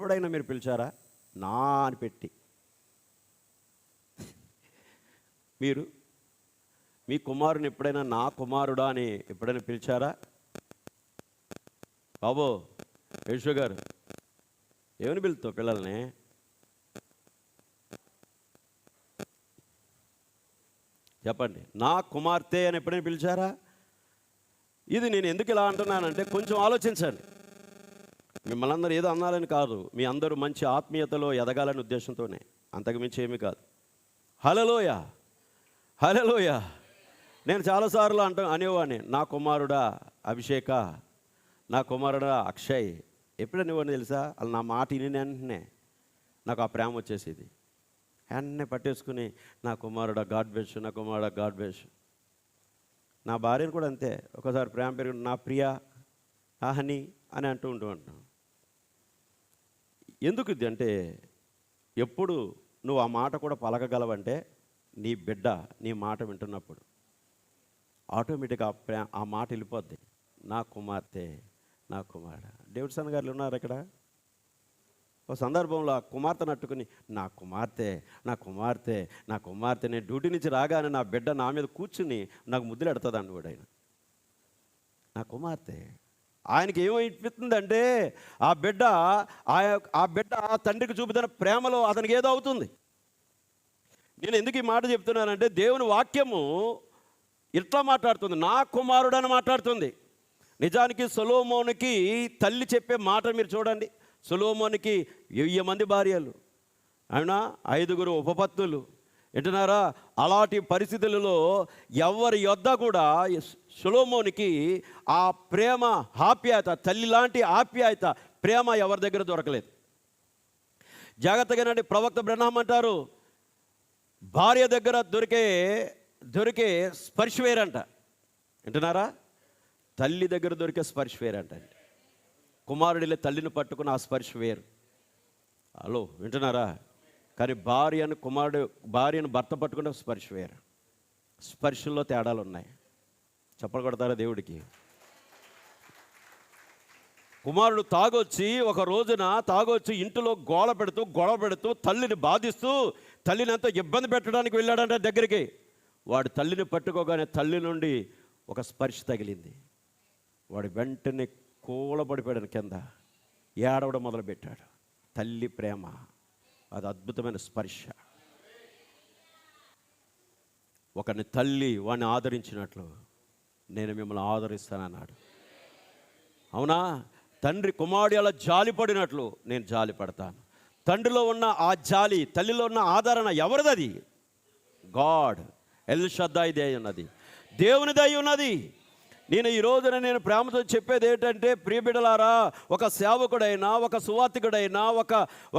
ఎప్పుడైనా మీరు పిలిచారా? నా అని పెట్టి. మీరు మీ కుమారుని ఎప్పుడైనా నా కుమారుడా అని ఎప్పుడైనా పిలిచారా? బాబో యేషు గారు ఏమని పిలుస్తావు పిల్లల్ని? చెప్పండి. నా కుమార్తె అని ఎప్పుడైనా పిలిచారా? ఇది నేను ఎందుకు ఇలా అంటున్నానంటే కొంచెం ఆలోచించండి. మిమ్మల్ని అందరూ ఏదో అన్నాలని కాదు, మీ అందరూ మంచి ఆత్మీయతలో ఎదగాలని ఉద్దేశంతోనే, అంతకుమించి ఏమీ కాదు. హల్లెలూయ, హల్లెలూయ. నేను చాలాసార్లు అనేవాడిని, నా కుమారుడా అభిషేక, నా కుమారుడా అక్షయ్. ఎప్పుడైనా ఇవ్వని తెలుసా? అలా నా మాట విని వెంటనే నాకు ఆ ప్రేమ వచ్చేసేది. వెంటనే పట్టేసుకుని నా కుమారుడా గాడ్ బ్లెస్ యు, నా కుమారుడా గాడ్ బ్లెస్ యు. నా భార్యను కూడా అంతే, ఒకసారి ప్రేమ పెరిగి నా ప్రియా, నా హనీ అని అంటూ ఉంటాను. ఎందుకు ఇది అంటే, ఎప్పుడు నువ్వు ఆ మాట కూడా పలకగలవంటే నీ బిడ్డ నీ మాట వింటున్నప్పుడు ఆటోమేటిక్గా ఆ మాట వెళ్ళిపోద్ది. నా కుమార్తె, నా కుమారుడు. డేవిడ్సన్ గారు ఉన్నారు ఇక్కడ. ఒక సందర్భంలో ఆ కుమార్తెను అట్టుకుని నా కుమార్తె, నా కుమార్తె, నా కుమార్తె. నేను డ్యూటీ నుంచి రాగానే నా బిడ్డ నా మీద కూర్చుని నాకు ముద్దులు ఎడతాడు అన్న కూడా ఆయన. నా కుమార్తె. ఆయనకి ఏమైపోతుందంటే ఆ బిడ్డ ఆ తండ్రికి చూపుతున్న ప్రేమలో అతనికి ఏదో అవుతుంది. నేను ఎందుకు ఈ మాట చెప్తున్నానంటే, దేవుని వాక్యము ఇట్లా మాట్లాడుతుంది, నా కుమారుడు అని మాట్లాడుతుంది. నిజానికి సొలొమోనుకి తల్లి చెప్పే మాట మీరు చూడండి. సొలొమోనుకి 1000 మంది భార్యలు, ఆయన 5 ఉపపత్తులు. వింటున్నారా? అలాంటి పరిస్థితులలో ఎవరి యొద్ద కూడా సొలొమోనుకి ఆ ప్రేమ ఆప్యాయత, తల్లి లాంటి ఆప్యాయత, ప్రేమ ఎవరి దగ్గర దొరకలేదు. జాగ్రత్తగానండి. ప్రవక్త బ్రహ్నాం అంటారు, భార్య దగ్గర దొరికే స్పర్శ వేరంట. వింటున్నారా? తల్లి దగ్గర దొరికే స్పర్శ వేరంట. కుమారుడిలే తల్లిని పట్టుకుని ఆ స్పర్శ వేరు. హలో, వింటున్నారా? కానీ భార్యను భర్త పట్టుకునే స్పర్శ వేరు. స్పర్శల్లో తేడాలు ఉన్నాయి. చెప్పగొడతారా దేవుడికి? కుమారుడు ఒక రోజున తాగొచ్చి ఇంటిలో గొడవ పెడుతూ తల్లిని బాధిస్తూ తల్లిని ఎంతో ఇబ్బంది పెట్టడానికి వెళ్ళాడంటే దగ్గరికి. వాడు తల్లిని పట్టుకోగానే తల్లి నుండి ఒక స్పర్శ తగిలింది. వాడు వెంటనే కూలబడిపోయాడు, కింద ఏడవడం మొదలుపెట్టాడు. తల్లి ప్రేమ అది అద్భుతమైన స్పర్శ. ఒకరిని తల్లి వాడిని ఆదరించినట్లు నేను మిమ్మల్ని ఆదరిస్తానన్నాడు. అవునా? తండ్రి కుమారుడు అలా జాలిపడినట్లు నేను జాలిపడతాను. తండ్రిలో ఉన్న ఆ జాలి, తల్లిలో ఉన్న ఆదరణ ఎవరిది? గాడ్ ఎల్ షద్దాయి దయ ఉన్నది, దేవుని దయ ఉన్నది. ఈ రోజున నేను ప్రేమతో చెప్పేది ఏంటంటే, ప్రియబిడలారా, ఒక సేవకుడైనా, ఒక సువార్తికుడైనా,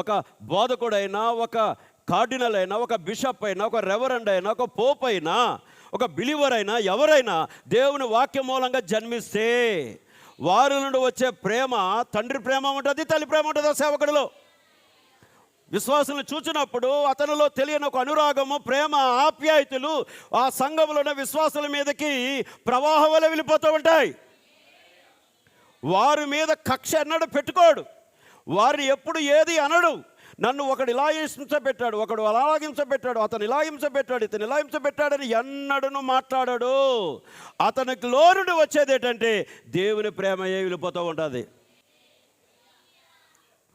ఒక బోధకుడైనా, ఒక కార్డినల్ అయినా, ఒక బిషప్ అయినా, ఒక రెవరెండ్ అయినా, ఒక పోప్ అయినా, ఒక బిలీవర్ అయినా, ఎవరైనా దేవుని వాక్యం మూలంగా జన్మిస్తే వారి నుండి వచ్చే ప్రేమ, తండ్రి ప్రేమ ఉంటుంది, తల్లి ప్రేమ ఉంటుంది. ఆ సేవకుడిలో విశ్వాసులను చూచినప్పుడు అతనిలో తెలియని ఒక అనురాగము, ప్రేమ, ఆప్యాయతలు ఆ సంఘంలో ఉన్న విశ్వాసుల మీదకి ప్రవాహం వల్ల వెళ్ళిపోతూ ఉంటాయి. వారి మీద కక్ష ఎన్నడూ పెట్టుకోడు. వారిని ఎప్పుడు ఏది అనడు. నన్ను ఒకడు ఇలా హింసపెట్టాడు, ఒకడు అలా హింసపెట్టాడు, అతను ఇలా హింసపెట్టాడు, ఇతను ఇలా హింసపెట్టాడని ఎన్నడూ మాట్లాడాడు. అతనికి లోనుండి వచ్చేది ఏంటంటే దేవుని ప్రేమయే వెళ్ళిపోతూ ఉంటుంది.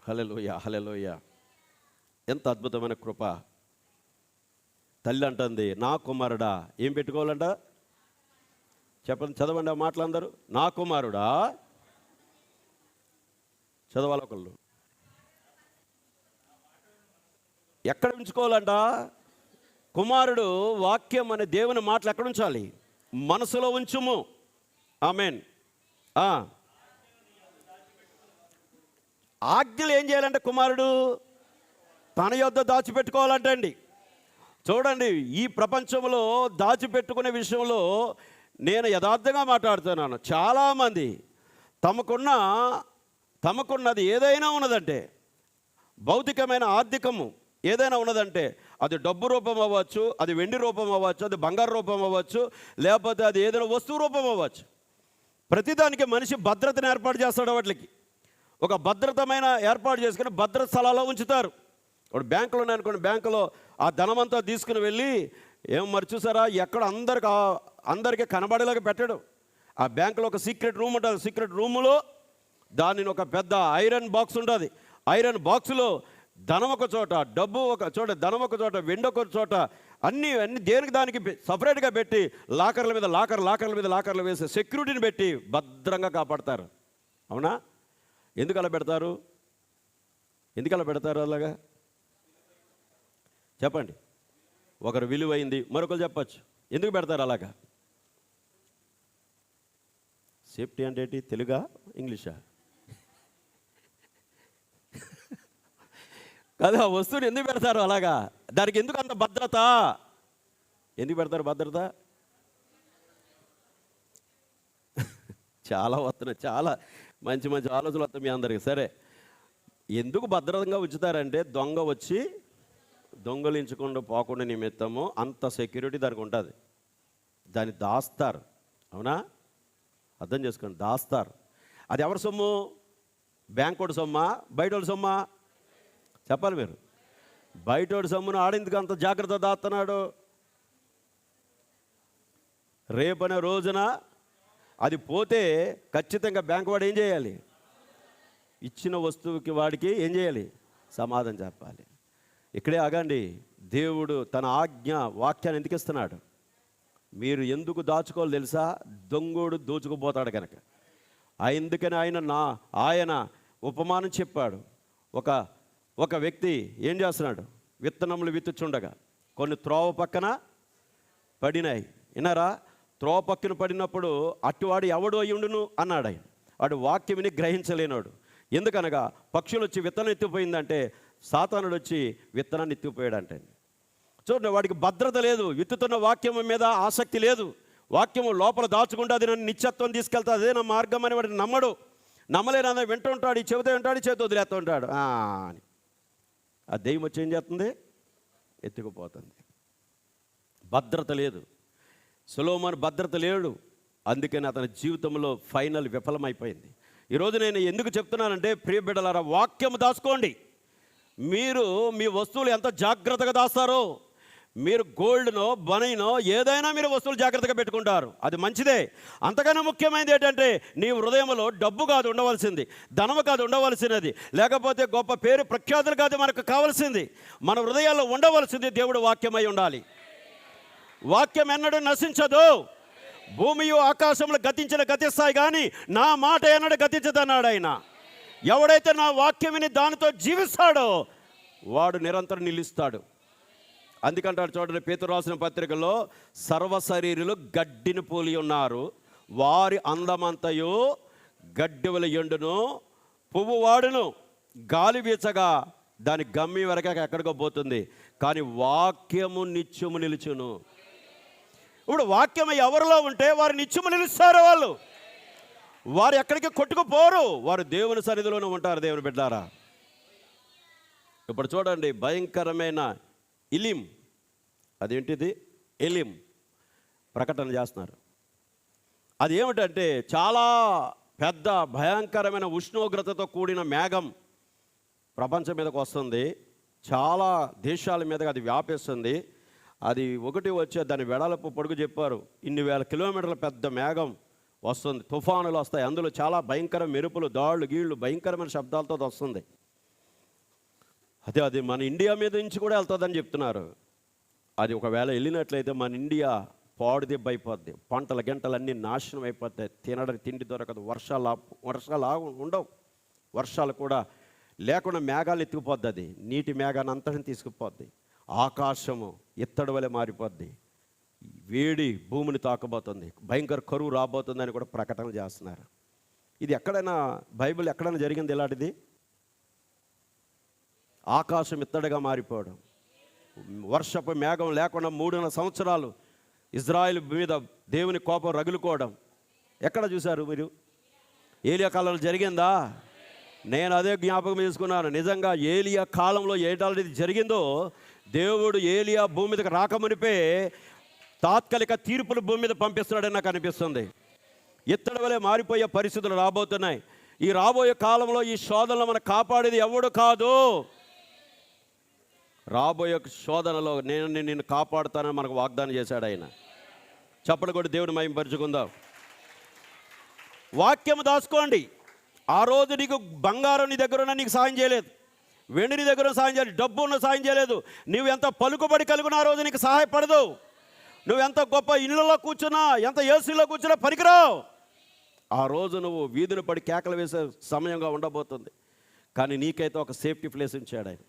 హల్లెలూయా, హల్లెలూయా. ఎంత అద్భుతమైన కృప. తల్లి అంటుంది, నా కుమారుడా. ఏం పెట్టుకోవాలంట? చెప్పండి, చదవండి ఆ మాటలందరూ. నా కుమారుడా. చదవాలి ఒకళ్ళు. ఎక్కడ ఉంచుకోవాలంట? కుమారుడు వాక్యం అనే దేవుని మాటలు ఎక్కడ ఉంచాలి? మనసులో ఉంచుము. ఆమేన్. ఆజ్ఞలు ఏం చేయాలంటే కుమారుడు తన యొద్ద దాచిపెట్టుకోవాలంటండి. చూడండి, ఈ ప్రపంచంలో దాచిపెట్టుకునే విషయంలో నేను యథార్థంగా మాట్లాడుతున్నాను. చాలామంది తమకున్నది ఏదైనా ఉన్నదంటే, భౌతికమైన ఆర్థికము ఏదైనా ఉన్నదంటే, అది డబ్బు రూపం అవ్వచ్చు, అది వెండి రూపం అవ్వచ్చు, అది బంగారు రూపం అవ్వచ్చు, లేకపోతే అది ఏదైనా వస్తువు రూపం అవ్వచ్చు. ప్రతిదానికి మనిషి భద్రతను ఏర్పాటు చేస్తాడు. వాటికి ఒక భద్రతమైన ఏర్పాటు చేసుకుని భద్రత స్థలాల్లో ఉంచుతారు. ఇప్పుడు బ్యాంకులు ఉన్నాయనుకోండి, బ్యాంకులో ఆ ధనమంతా తీసుకుని వెళ్ళి మరి చూసారా, ఎక్కడ అందరికీ కనబడేలాగా పెట్టడం. ఆ బ్యాంకులో ఒక సీక్రెట్ రూమ్ ఉంటుంది. సీక్రెట్ రూములో దానిని ఒక పెద్ద ఐరన్ బాక్స్ ఉంటుంది. ఐరన్ బాక్సులో ధనం ఒక చోట, డబ్బు ఒక చోట, ధనం ఒక చోట, వెండి ఒక చోట, అన్నీ దేనికి దానికి సపరేట్గా పెట్టి లాకర్ల మీద లాకర్లు వేసి సెక్యూరిటీని పెట్టి భద్రంగా కాపాడతారు. అవునా? ఎందుకు అలా పెడతారు? అలాగా చెప్పండి. ఒకరు విలువైంది, మరొకరు చెప్పచ్చు. ఎందుకు పెడతారు అలాగా? సేఫ్టీ అంటే ఏంటి? తెలుగా ఇంగ్లీషా? కదా, వస్తువుని ఎందుకు పెడతారు అలాగా? దానికి ఎందుకు అంత భద్రత? ఎందుకు పెడతారు భద్రత? చాలా వస్తున్నాయి, చాలా మంచి మంచి ఆలోచనలు వస్తాయి మీ అందరికీ. సరే, ఎందుకు భద్రంగా ఉంచుతారంటే దొంగ వచ్చి దొంగలించకుండా పోకుండా నిమిత్తము అంత సెక్యూరిటీ దానికి ఉంటుంది. దాన్ని దాస్తారు. అవునా? అర్థం చేసుకోండి, దాస్తారు. అది ఎవరి సొమ్ము? బ్యాంకోడి సొమ్మా, బయటోడి సొమ్మా? చెప్పాలి మీరు. బయటోడి సొమ్మును ఆడిందుకు అంత జాగ్రత్త దాస్తున్నాడు. రేపనే రోజున అది పోతే ఖచ్చితంగా బ్యాంకు వాడు ఏం చేయాలి? ఇచ్చిన వస్తువుకి వాడికి ఏం చేయాలి? సమాధానం చెప్పాలి. ఇక్కడే ఆగండి. దేవుడు తన ఆజ్ఞ వాక్యాన్ని ఎందుకు ఇస్తున్నాడు? మీరు ఎందుకు దాచుకోవాలి తెలుసా? దొంగోడు దోచుకుపోతాడు కనుక. ఎందుకని ఆయన ఉపమానం చెప్పాడు. ఒక వ్యక్తి ఏం చేస్తున్నాడు? విత్తనములు విత్తుచుండగా కొన్ని త్రోవ పక్కన పడినాయి. విన్నారా? త్రోవ పక్కన పడినప్పుడు అటువాడు ఎవడు అయ్యుండును అన్నాడు ఆయన. వాడు వాక్యం విని గ్రహించలేనాడు. ఎందుకనగా పక్షులు వచ్చి విత్తనం ఎత్తిపోయిందంటే సాతానుడు వచ్చి విత్తనాన్ని ఎత్తిపోయాడంటే. చూడండి, వాడికి భద్రత లేదు. విత్తుతున్న వాక్యం మీద ఆసక్తి లేదు. వాక్యము లోపల దాచుకుంటే అది నన్ను నిత్యత్వం తీసుకెళ్తా, అదే నా మార్గం అని వాడిని నమ్మడు. నమ్మలేనన్నా వింటూ ఉంటాడు, చెబుతూ ఉంటాడు, చేతి వదిలేస్తూ ఉంటాడు అని. ఆ దెయ్యం వచ్చి ఏం చేస్తుంది? ఎత్తుకుపోతుంది. భద్రత లేదు. సొలొమోను భద్రత లేడు. అందుకని అతని జీవితంలో ఫైనల్ విఫలమైపోయింది. ఈరోజు నేను ఎందుకు చెప్తున్నానంటే, ప్రియ బిడ్డలారా, వాక్యం దాచుకోండి. మీరు మీ వస్తువులు ఎంత జాగ్రత్తగా దాస్తారో, మీరు గోల్డ్నో బనీనో ఏదైనా మీరు వస్తువులు జాగ్రత్తగా పెట్టుకుంటారు, అది మంచిదే. అంతకన్నా ముఖ్యమైనది ఏంటంటే, నీ హృదయంలో డబ్బు కాదు ఉండవలసింది, ధనము కాదు ఉండవలసినది, లేకపోతే గొప్ప పేరు ప్రఖ్యాతులు కాదు మనకు కావాల్సింది. మన హృదయాల్లో ఉండవలసింది దేవుడు వాక్యమై ఉండాలి. వాక్యం ఎన్నడూ నశించదు. భూమియు ఆకాశంలో గతిస్తాయి కానీ నా మాట ఎన్నడూ గతించదన్నాడు ఆయన. ఎవడైతే నా వాక్యం విని దానితో జీవిస్తాడో వాడు నిరంతరం నిలుస్తాడు. అందుకంటాడు చూడండి, పేతురు రాసిన పత్రికలో, సర్వశరీరులు గడ్డిని పోలి ఉన్నారు, వారి అందమంతయు గడ్డివల ఎండును, పువ్వు వాడును, గాలి వీచగా దాని గమ్మి వరకు ఎక్కడికో పోతుంది, కానీ వాక్యము నిత్యము నిలుచును. ఇప్పుడు వాక్యం ఎవరిలో ఉంటే వారు నిత్యము నిలుస్తారు. వారు ఎక్కడికి కొట్టుకుపోరు, వారు దేవుని సన్నిధిలోనే ఉంటారు. దేవుని బిడ్డారా, ఇప్పుడు చూడండి, భయంకరమైన ఇలిం, అదేంటిది? ఎలిం ప్రకటన చేస్తున్నారు. అది ఏమిటంటే, చాలా పెద్ద భయంకరమైన ఉష్ణోగ్రతతో కూడిన మేఘం ప్రపంచం మీదకి వస్తుంది. చాలా దేశాల మీదకి అది వ్యాపిస్తుంది. అది ఒకటి వచ్చే దాని వెడల్పు పొడుగు చెప్పారు, ఇన్ని వేల కిలోమీటర్ల పెద్ద మేఘం వస్తుంది. తుఫానులు వస్తాయి, అందులో చాలా భయంకర మెరుపులు, దాళ్ళు, గీళ్ళు, భయంకరమైన శబ్దాలతో వస్తుంది. అది మన ఇండియా మీద నుంచి కూడా వెళ్తుందని చెప్తున్నారు. అది ఒకవేళ వెళ్ళినట్లయితే మన ఇండియా పాడుదెబ్బ అయిపోద్ది, పంటల గంటలన్నీ నాశనం అయిపోతాయి, తిండి దొరకదు, వర్షాలు ఉండవు, వర్షాలు కూడా లేకుండా మేఘాలు ఎత్తుకుపోద్ది. అది నీటి మేఘాన్ని అంతటిని తీసుకుపోద్ది. ఆకాశము ఇత్తడి వలె మారిపోద్ది, వేడి భూమిని తాకబోతుంది, భయంకర కరువు రాబోతుందని కూడా ప్రకటన చేస్తున్నారు. ఇది ఎక్కడైనా బైబిల్ ఎక్కడైనా జరిగింది ఇలాంటిది? ఆకాశం ఇత్తడిగా మారిపోవడం, వర్షపు మేఘం లేకుండా 3.5 సంవత్సరాలు ఇజ్రాయిల్ మీద దేవుని కోపం రగులుకోవడం ఎక్కడ చూశారు మీరు? ఏలియా కాలంలో జరిగిందా? నేను అదే జ్ఞాపకం చేసుకున్నాను. నిజంగా ఏలియా కాలంలో ఏటాలది జరిగిందో, దేవుడు ఏలియా భూమి మీదకి రాకమునిపే తాత్కాలిక తీర్పులు భూమి మీద పంపిస్తున్నాడని నాకు అనిపిస్తుంది. ఇత్తడి వలె మారిపోయే పరిస్థితులు రాబోతున్నాయి. ఈ రాబోయే కాలంలో ఈ శోధనలో మనం కాపాడేది ఎవడు కాదు. రాబోయే శోధనలో నేను నిన్ను కాపాడుతానని మనకు వాగ్దానం చేశాడు ఆయన. చప్పట్లు కొట్టి దేవుని మహిమపరుచుకుందాం. వాక్యం దాచుకోండి. ఆ రోజు నీకు బంగారం నీ దగ్గర ఉన్న నీకు సాయం చేయలేదు, వెండి నీ దగ్గర సాయం చేయలేదు, డబ్బు ఉన్న సాయం చేయలేదు. నువ్వు ఎంత పలుకుబడి కలిగిన ఆ రోజు నీకు సహాయపడదు. నువ్వు ఎంత గొప్ప ఇళ్ళలో కూర్చున్నా, ఎంత ఏసీలో కూర్చున్నా పనికిరావు. ఆ రోజు నువ్వు వీధులు పడి కేకలు వేసే సమయంగా ఉండబోతుంది. కానీ నీకైతే ఒక సేఫ్టీ ప్లేస్ ఉంచాడు ఆయన.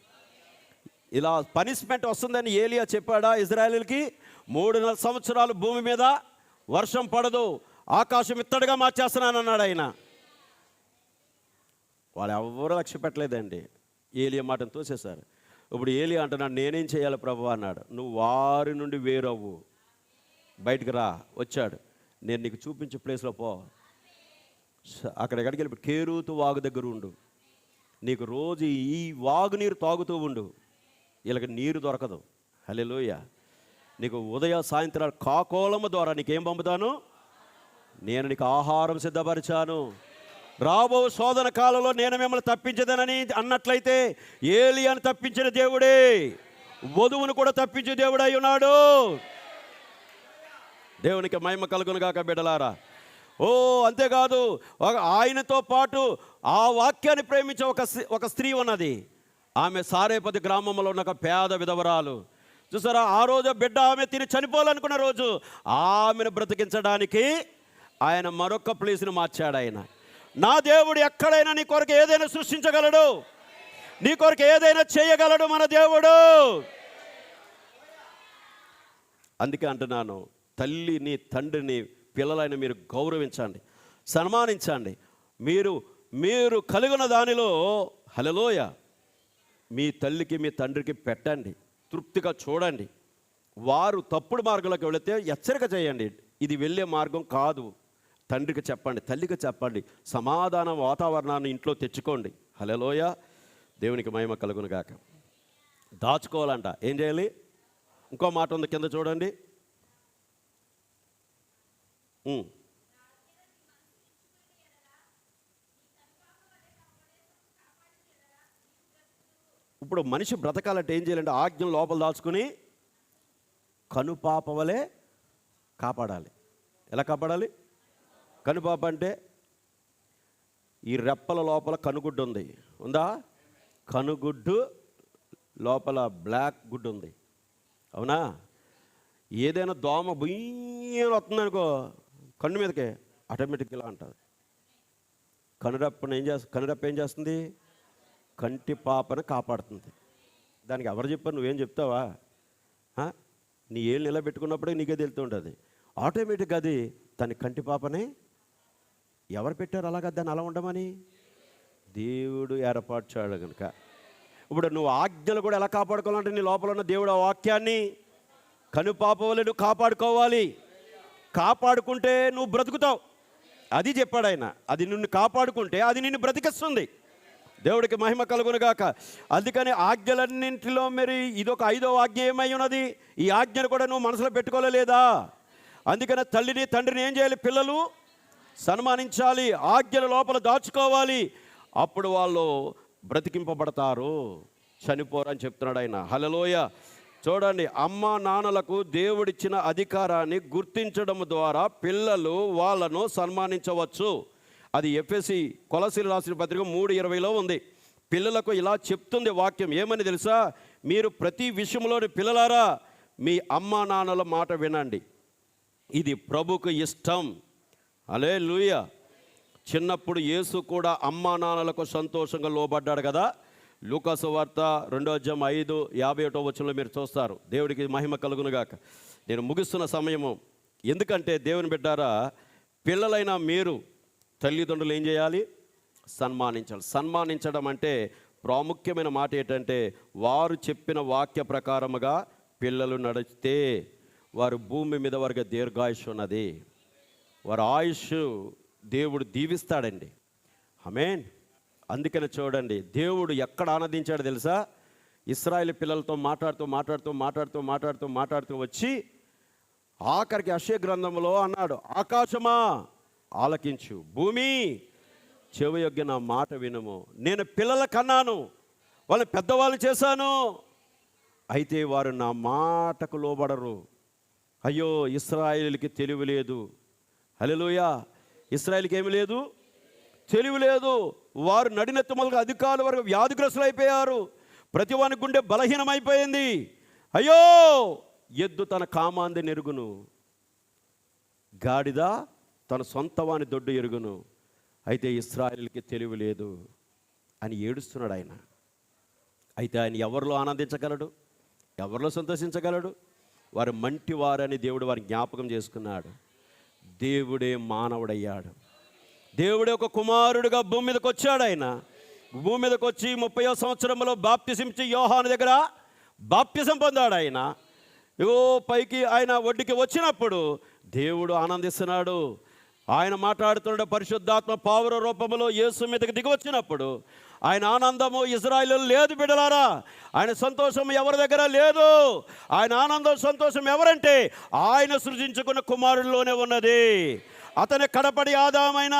ఇలా పనిష్మెంట్ వస్తుందని ఏలియా చెప్పాడా ఇజ్రాయేలుకి? 3.5 సంవత్సరాలు భూమి మీద వర్షం పడదు, ఆకాశం ఇత్తడిగా మార్చేస్తున్నానన్నాడు ఆయన. వాళ్ళు ఎవరు లక్ష్య పెట్టలేదండి, ఏలియా మాటను తోసేశారు. ఇప్పుడు ఏలియా అంటున్నాడు, నేనేం చేయాలి ప్రభు అన్నాడు. నువ్వు వారి నుండి వేరవ్వు, బయటకు రా. వచ్చాడు. నేను నీకు చూపించే ప్లేస్లో పో. అక్కడ ఎక్కడికి వెళ్ళి కేరూతు వాగు దగ్గర ఉండు. నీకు రోజు ఈ వాగు నీరు తాగుతూ ఉండు. వీళ్ళకి నీరు దొరకదు. హల్లెలూయా. నీకు ఉదయ సాయంత్రాలు కాకోలము ద్వారా నీకేం పంపుతాను? నేను నీకు ఆహారం సిద్ధపరిచాను. రాబో శోధన కాలంలో నేను మిమ్మల్ని తప్పించదనని అన్నట్లయితే ఏలియాను తప్పించిన దేవుడే వధువును కూడా తప్పించే దేవుడై ఉన్నాడు. దేవునికి మహిమ కలుగును గాక బిడ్డలారా. అంతేకాదు, ఆయనతో పాటు ఆ వాక్యాన్ని ప్రేమించే ఒక స్త్రీ ఉన్నది. ఆమె సారేపతి గ్రామంలో ఉన్న ఒక పేద విధవరాలు. చూసారా, ఆ రోజు బిడ్డ ఆమె తిని చనిపోవాలనుకున్న రోజు ఆమెను బ్రతికించడానికి ఆయన మరొక ప్లేస్ని మార్చాడు ఆయన. నా దేవుడు ఎక్కడైనా నీ కొరకు ఏదైనా సృష్టించగలడు, నీ కొరకు ఏదైనా చేయగలడు మన దేవుడు. అందుకే అంటున్నాను, తల్లిని తండ్రిని పిల్లలైన మీరు గౌరవించండి, సన్మానించండి. మీరు కలిగిన దానిలో హల్లెలూయా మీ తల్లికి మీ తండ్రికి పెట్టండి, తృప్తిగా చూడండి. వారు తప్పుడు మార్గంలోకి వెళితే హెచ్చరిక చేయండి, ఇది వెళ్ళే మార్గం కాదు. తండ్రికి చెప్పండి, తల్లికి చెప్పండి, సమాధాన వాతావరణాన్ని ఇంట్లో తెచ్చుకోండి. హల్లెలూయా. దేవునికి మహిమ కలుగును గాక. దాచుకోవాలంట. ఏం చేయాలి? ఇంకో మాట ఉంది కింద చూడండి. ఇప్పుడు మనిషి బ్రతకాలంటే ఏం చేయాలంటే ఆజ్ఞను లోపల దాచుకుని కనుపాప వలె కాపాడాలి. ఎలా కాపాడాలి? కనుపాప అంటే ఈ రెప్పల లోపల కనుగుడ్డు ఉంది, ఉందా? కనుగుడ్డు లోపల బ్లాక్ గుడ్డు ఉంది, అవునా? ఏదైనా దోమ బుయ్యని వస్తుందనుకో కన్ను మీదకే ఆటోమేటిక్గా ఇలా అంటుంది. కనురెప్ప ఏం చేస్తుంది? కంటి పాపను కాపాడుతుంది. దానికి ఎవరు చెప్పారు? నువ్వేం చెప్తావా? నీ ఏళ్ళు నిలబెట్టుకున్నప్పుడే నీకే తెలుస్తూ ఉంటుంది. ఆటోమేటిక్గా అది తన కంటి పాపనే ఎవరు పెట్టారు అలాగా దాన్ని అలా ఉండమని? దేవుడు ఏర్పాటు చేయడు కనుక. ఇప్పుడు నువ్వు ఆజ్ఞలు కూడా ఎలా కాపాడుకోవాలంటే నీ లోపల ఉన్న దేవుడు ఆ వాక్యాన్ని కనుపాప వలె నువ్వు కాపాడుకోవాలి. కాపాడుకుంటే నువ్వు బ్రతుకుతావు. అది చెప్పాడు ఆయన. అది నిన్ను కాపాడుకుంటే అది నిన్ను బ్రతికిస్తుంది. దేవుడికి మహిమ కలుగునుగాక. అందుకని ఆజ్ఞలన్నింటిలో మరి ఇదొక 5వ ఆజ్ఞ ఏమై ఉన్నది? ఈ ఆజ్ఞను కూడా నువ్వు మనసులో పెట్టుకోలేదా? అందుకని తల్లిని తండ్రిని ఏం చేయాలి? పిల్లలు సన్మానించాలి, ఆజ్ఞల లోపల దాచుకోవాలి. అప్పుడు వాళ్ళు బ్రతికింపబడతారు, చనిపోరని చెప్తున్నాడు ఆయన. హల్లెలూయా. చూడండి, అమ్మ నాన్నలకు దేవుడిచ్చిన అధికారాన్ని గుర్తించడం ద్వారా పిల్లలు వాళ్ళను సన్మానించవచ్చు. అది ఎఫెసీ కొలసీలు రాసిన పత్రిక 3:20లో ఉంది. పిల్లలకు ఇలా చెప్తుంది వాక్యం. ఏమని తెలుసా? మీరు ప్రతి విషయంలోని పిల్లలారా మీ అమ్మ నాన్నల మాట వినండి, ఇది ప్రభుకు ఇష్టం. హల్లెలూయా. చిన్నప్పుడు యేసు కూడా అమ్మా నాన్నలకు సంతోషంగా లోబడ్డాడు కదా. లూకాసు వార్త 2:5-51 మీరు చూస్తారు. దేవుడికి మహిమ కలుగునుగాక. నేను ముగిస్తున్న సమయము. ఎందుకంటే దేవుని బిడ్డారా, పిల్లలైన మీరు తల్లిదండ్రులు ఏం చేయాలి? సన్మానించాలి. సన్మానించడం అంటే ప్రాముఖ్యమైన మాట ఏంటంటే, వారు చెప్పిన వాక్య ప్రకారముగా పిల్లలు నడిస్తే వారు భూమి మీద వారికి దీర్ఘాయుష్ ఉన్నది, వారి ఆయుష్ దేవుడు దీవిస్తాడండి. ఆమేన్. అందుకని చూడండి, దేవుడు ఎక్కడ ఆనందించాడు తెలుసా? ఇశ్రాయేలు పిల్లలతో మాట్లాడుతూ వచ్చి ఆఖరికి యెషయా గ్రంథంలో అన్నాడు, ఆకాశమా ఆలకించు, భూమి చెవియొగ్గి నా మాట వినుము. నేను పిల్లల కన్నాను, వాళ్ళని పెద్దవాళ్ళు చేశాను, అయితే వారు నా మాటకు లోబడరు. అయ్యో, ఇశ్రాయేలుకి తెలివి లేదు. హల్లెలూయా. ఇశ్రాయేలుకి ఏమి లేదు? తెలివి లేదు. వారు నడినెత్తి మొదలుగా అధికారుల వరకు వ్యాధిగ్రస్తులు అయిపోయారు. ప్రతి వాని గుండె బలహీనమైపోయింది. అయ్యో, ఎద్దు తన కామాంది నెరుగును, గాడిద తన సొంత వాని దొడ్డు ఎరుగును, అయితే ఇశ్రాయేలుకి తెలివి లేదు అని ఏడుస్తున్నాడు ఆయన. అయితే ఆయన ఎవరిలో ఆనందించగలడు? ఎవరిలో సంతోషించగలడు? వారు మంటి వారని దేవుడు వారిని జ్ఞాపకం చేసుకున్నాడు. దేవుడే మానవుడయ్యాడు. దేవుడే ఒక కుమారుడుగా భూమి మీదకి వచ్చాడు. ఆయన భూమి మీదకి వచ్చి 30వ సంవత్సరంలో బాప్తిసించి యోహాను దగ్గర బాప్తిసం పొందాడు. ఆయన పైకి ఆయన ఒడ్డుకి వచ్చినప్పుడు దేవుడు ఆనందిస్తున్నాడు. ఆయన మాట్లాడుతున్న పరిశుద్ధాత్మ పావుర రూపంలో యేసు మీదకి దిగి వచ్చినప్పుడు ఆయన ఆనందము ఇశ్రాయేలు లేదు బిడ్డలారా. ఆయన సంతోషం ఎవరి దగ్గర లేదు. ఆయన ఆనందం సంతోషం ఎవరంటే ఆయన సృజించుకున్న కుమారుల్లోనే ఉన్నది. అతని కడపటి ఆదామైన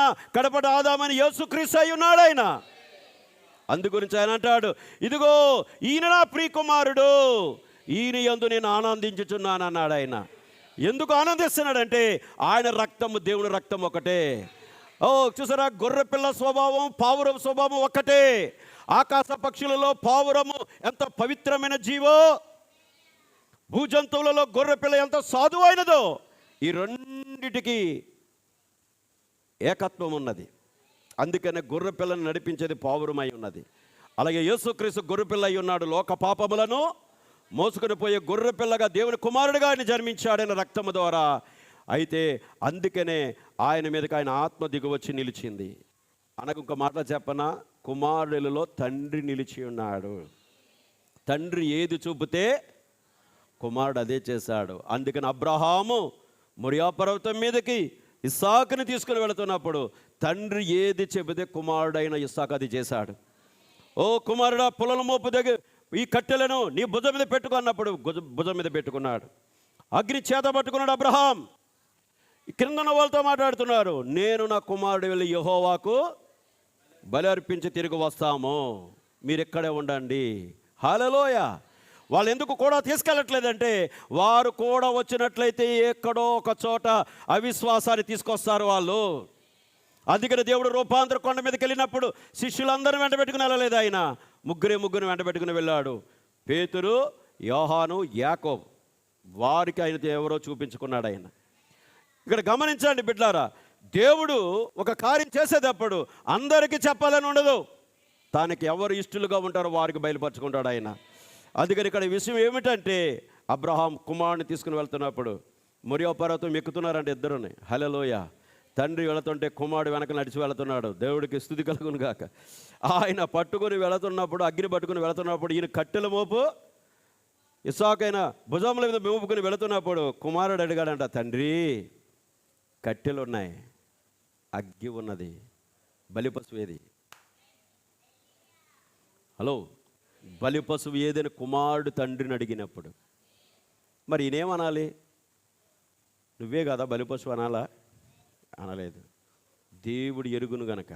యేసుక్రీస్తు అయి ఉన్నాడు ఆయన. అందుగురించి ఆయన అంటాడు, ఇదిగో ఈయన నా ప్రియ కుమారుడు, ఈయన యందు నేను ఆనందించుచున్నాను అన్నాడు. ఆయన ఎందుకు ఆనందిస్తున్నాడంటే ఆయన రక్తము దేవుని రక్తం ఒకటే. చూసారా, గొర్రెపిల్ల స్వభావం పావురం స్వభావం ఒక్కటే. ఆకాశ పక్షులలో పావురము ఎంత పవిత్రమైన జీవో, భూజంతువులలో గొర్రెపిల్ల ఎంత సాధువైనదో, ఈ రెండిటికి ఏకత్వం ఉన్నది. అందుకనే గొర్రెపిల్లను నడిపించేది పావురమై ఉన్నది. అలాగే యేసుక్రీస్తు గొర్రెపిల్ల అయి ఉన్నాడు. లోక పాపములను మోసుకొని పోయే గొర్రెపిల్లగా దేవుని కుమారుడిగా ఆయన జన్మించాడైన రక్తము ద్వారా. అయితే అందుకనే ఆయన మీదకి ఆయన ఆత్మ దిగువచ్చి నిలిచింది. అనకు ఇంకో మాటలో చెప్పనా, కుమారులలో తండ్రి నిలిచి ఉన్నాడు. తండ్రి ఏది చూపితే కుమారుడు అదే చేశాడు. అందుకని అబ్రహాము మొరియా పర్వతం మీదకి ఇస్సాకుని తీసుకుని వెళుతున్నప్పుడు తండ్రి ఏది చెబితే కుమారుడైన ఇస్సాకు అది చేశాడు. ఓ కుమారుడా, పొలం మోపు దగ్గర ఈ కట్టెలను నీ భుజం మీద పెట్టుకున్నప్పుడు భుజం మీద పెట్టుకున్నాడు. అగ్ని చేత పట్టుకున్నాడు అబ్రహాం. కిందన వాళ్ళతో మాట్లాడుతున్నారు, నేను నా కుమారుడు వెళ్ళి యెహోవాకు బలి అర్పించి తిరిగి వస్తాము, మీరు ఇక్కడే ఉండండి. హల్లెలూయా. వాళ్ళు ఎందుకు కూడా తీసుకెళ్ళట్లేదంటే వారు కూడా వచ్చినట్లయితే ఎక్కడో ఒక చోట అవిశ్వాసాన్ని తీసుకొస్తారు వాళ్ళు. అందుకని దేవుడు రూపాంతర కొండ మీదకి వెళ్ళినప్పుడు శిష్యులందరూ వెంట పెట్టుకుని వెళ్ళలేదు. ఆయన ముగ్గురు వెంట పెట్టుకుని వెళ్ళాడు. పేతురు, యోహాను, యాకోబు. వారికి ఆయన ఎవరో చూపించుకున్నాడు ఆయన. ఇక్కడ గమనించండి బిడ్డలారా, దేవుడు ఒక కార్యం చేసేటప్పుడు అందరికీ చెప్పాలని ఉండదు. తనకి ఎవరు ఇష్టలుగా ఉంటారో వారికి బయలుపరుచుకుంటాడు ఆయన. అందుకని ఇక్కడ విషయం ఏమిటంటే అబ్రహాం కుమారుని తీసుకుని వెళ్తున్నప్పుడు మొరియా పర్వతం ఎక్కుతున్నారంటే ఇద్దరుని. హల్లెలూయా. తండ్రి వెళుతుంటే కుమారుడు వెనక నడిచి వెళుతున్నాడు. దేవుడికి స్తుతి కలుగును గాక. ఆయన పట్టుకుని వెళుతున్నప్పుడు, అగ్ని పట్టుకుని వెళుతున్నప్పుడు ఈయన కట్టెల మోపు ఇస్సాకైన భుజముల మీద మోపుకుని వెళుతున్నప్పుడు కుమారుడు అడిగాడంట, తండ్రి కట్టెలు ఉన్నాయి, అగ్గి ఉన్నది, బలిపశువు ఏది? హలో, బలిపశువు ఏదని కుమారుడు తండ్రిని అడిగినప్పుడు మరి ఈయనేమనాలి? నువ్వే కదా బలిపశువు అనాలా? అనలేదు. దేవుడు ఎరుగును గనక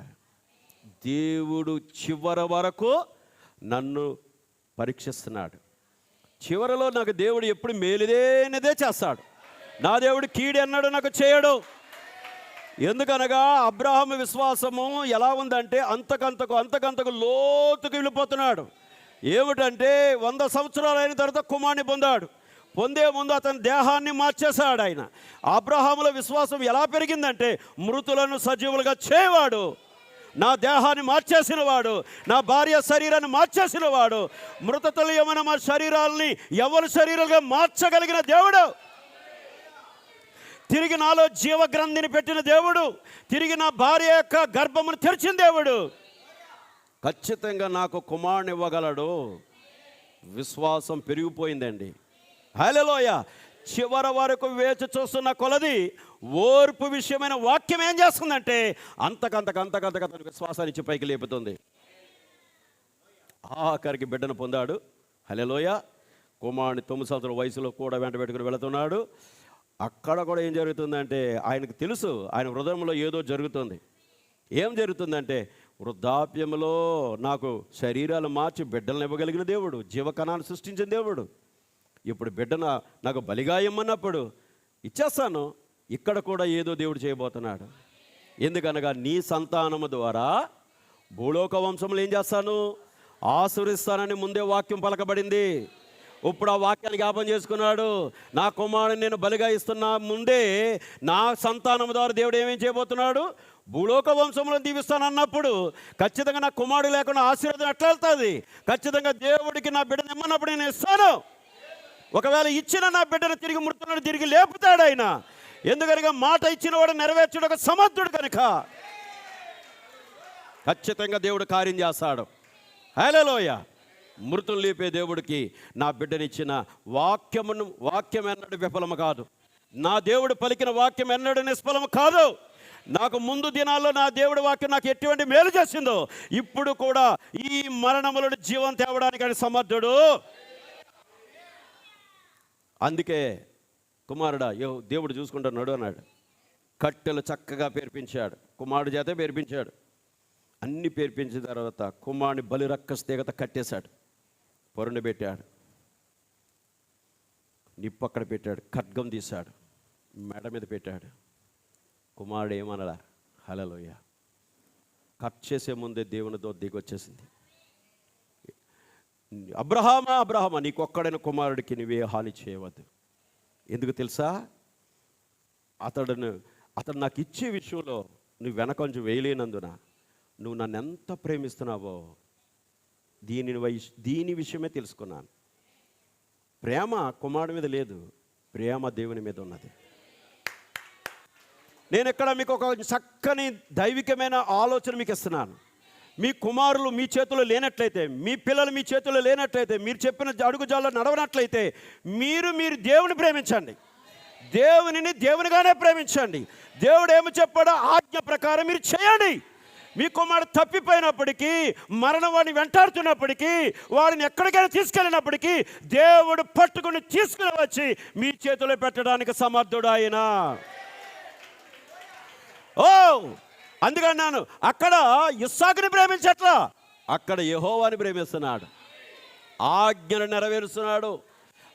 దేవుడు చివరి వరకు నన్ను పరీక్షిస్తున్నాడు. చివరిలో నాకు దేవుడు ఎప్పుడు మేలుదేనిదే చేస్తాడు. నా దేవుడు కీడు అన్నాడు నాకు చేయడు. ఎందుకనగా అబ్రహాము విశ్వాసము ఎలా ఉందంటే అంతకంతకు లోతుకు వెళ్ళిపోతున్నాడు. ఏమిటంటే 100 సంవత్సరాలు అయిన తర్వాత కుమారుని పొందే ముందు అతని దేహాన్ని మార్చేశాడు ఆయన. అబ్రహాముల విశ్వాసం ఎలా పెరిగిందంటే మృతులను సజీవులుగా చేయవాడు, నా దేహాన్ని మార్చేసిన వాడు, నా భార్య శరీరాన్ని మార్చేసిన వాడు, మృతతుల్యమైన మా శరీరాలని ఎవరి శరీరాలుగా మార్చగలిగిన దేవుడు, తిరిగి నాలో జీవగ్రంథిని పెట్టిన దేవుడు, తిరిగి నా భార్య యొక్క గర్భమును తెరిచిన దేవుడు ఖచ్చితంగా నాకు కుమారుని ఇవ్వగలడు. విశ్వాసం పెరిగిపోయిందండి. హల్లెలూయా. చివరి వరకు వేచి చూస్తున్న కొలది ఓర్పు విషయమైన వాక్యం ఏం చేస్తుందంటే అంతకంతకు విశ్వాసాన్ని ఇచ్చి పైకి లేపుతుంది. ఆఖరికి బిడ్డను పొందాడు. హల్లెలూయా. కుమారుని 9 సంవత్సరాల వయసులో కూడా వెంట పెట్టుకుని వెళుతున్నాడు. అక్కడ కూడా ఏం జరుగుతుందంటే ఆయనకు తెలుసు ఆయన హృదయంలో ఏదో జరుగుతుంది. ఏం జరుగుతుందంటే వృద్ధాప్యంలో నాకు శరీరాలు మార్చి బిడ్డలను ఇవ్వగలిగిన దేవుడు, జీవకణాన్ని సృష్టించిన దేవుడు, ఇప్పుడు బిడ్డను నాకు బలిగా ఇమ్మన్నప్పుడు ఇచ్చేస్తాను. ఇక్కడ కూడా ఏదో దేవుడు చేయబోతున్నాడు. ఎందుకనగా నీ సంతానము ద్వారా భూలోక వంశములు ఏం చేస్తాను, ఆశీర్వదిస్తానని ముందే వాక్యం పలకబడింది. ఇప్పుడు ఆ వాక్యాన్ని జ్ఞాపం చేసుకున్నాడు. నా కుమారుని నేను బలిగా ఇస్తున్నా ముందే నా సంతానం ద్వారా దేవుడు ఏమేం చేయబోతున్నాడు, భూలోక వంశంలో దీవిస్తానన్నప్పుడు ఖచ్చితంగా నా కుమారుడు లేకుండా ఆశీర్వాదం ఎట్లా వెళ్తుంది? ఖచ్చితంగా దేవుడికి నా బిడ్డను ఇమ్మన్నప్పుడు నేను ఇస్తాను. ఒకవేళ ఇచ్చిన నా బిడ్డను తిరిగి మృతులను తిరిగి లేపుతాడు ఆయన. ఎందుకనగా మాట ఇచ్చిన వాడు నెరవేర్చుడు ఒక సమర్థుడు కనుక ఖచ్చితంగా దేవుడు కార్యం చేస్తాడు. హల్లెలూయా. మృతులు లేపే దేవుడికి నా బిడ్డనిచ్చిన వాక్యం ఎన్నడూ విఫలము కాదు. నా దేవుడు పలికిన వాక్యం ఎన్నడూ నిష్ఫలము కాదు. నాకు ముందు దినాల్లో నా దేవుడి వాక్యం నాకు ఎటువంటి మేలు చేసిందో ఇప్పుడు కూడా ఈ మరణములను జీవం తేవడానికి ఆయన సమర్థుడు. అందుకే కుమారుడా దేవుడు చూసుకుంటున్నాడు అన్నాడు. కట్టెలు చక్కగా పేర్పించాడు, కుమారుడు చేతే పేర్పించాడు. అన్ని పేర్పించిన తర్వాత కుమారుని బలిరక్కస్ తీగత కట్టేశాడు, పొరను పెట్టాడు, నిప్పు అక్కడ పెట్టాడు, ఖడ్గం తీశాడు, మెడ మీద పెట్టాడు. కుమారుడు ఏమనడా, హల్లెలూయా. కట్ చేసే ముందే దేవునితో దిగొచ్చేసింది. అబ్రహామా నీకొక్కడైన కుమారుడికి నువ్వే హాని చేయవద్దు. ఎందుకు తెలుసా? అతడు నాకు ఇచ్చే విషయంలో నువ్వు వెనకొంచెం వేయలేనందున నువ్వు నన్ను ఎంత ప్రేమిస్తున్నావో దీని విషయమే తెలుసుకున్నాను. ప్రేమ కుమారుడి మీద లేదు, ప్రేమ దేవుని మీద ఉన్నది. నేను ఇక్కడ మీకు ఒక చక్కని దైవికమైన ఆలోచన మీకు ఇస్తున్నాను. మీ కుమారులు మీ చేతుల్లో లేనట్లయితే, మీ పిల్లలు మీ చేతుల్లో లేనట్లయితే, మీరు చెప్పిన అడుగుజాల్లో నడవనట్లయితే మీరు దేవుని ప్రేమించండి, దేవునిని దేవునిగానే ప్రేమించండి. దేవుడు ఏమి చెప్పాడో ఆజ్ఞ ప్రకారం మీరు చేయండి. మీ కుమారుడు తప్పిపోయినప్పటికీ, మరణం వాడిని వెంటాడుతున్నప్పటికీ, వాడిని ఎక్కడికైనా తీసుకెళ్ళినప్పటికీ దేవుడు పట్టుకుని తీసుకుని వచ్చి మీ చేతిలో పెట్టడానికి సమర్థుడు ఆయన. అందుకన్నాను, అక్కడ ఇస్సాకుని ప్రేమించట్లా, అక్కడ యెహోవాని ప్రేమిస్తున్నాడు, ఆజ్ఞను నెరవేరుస్తున్నాడు.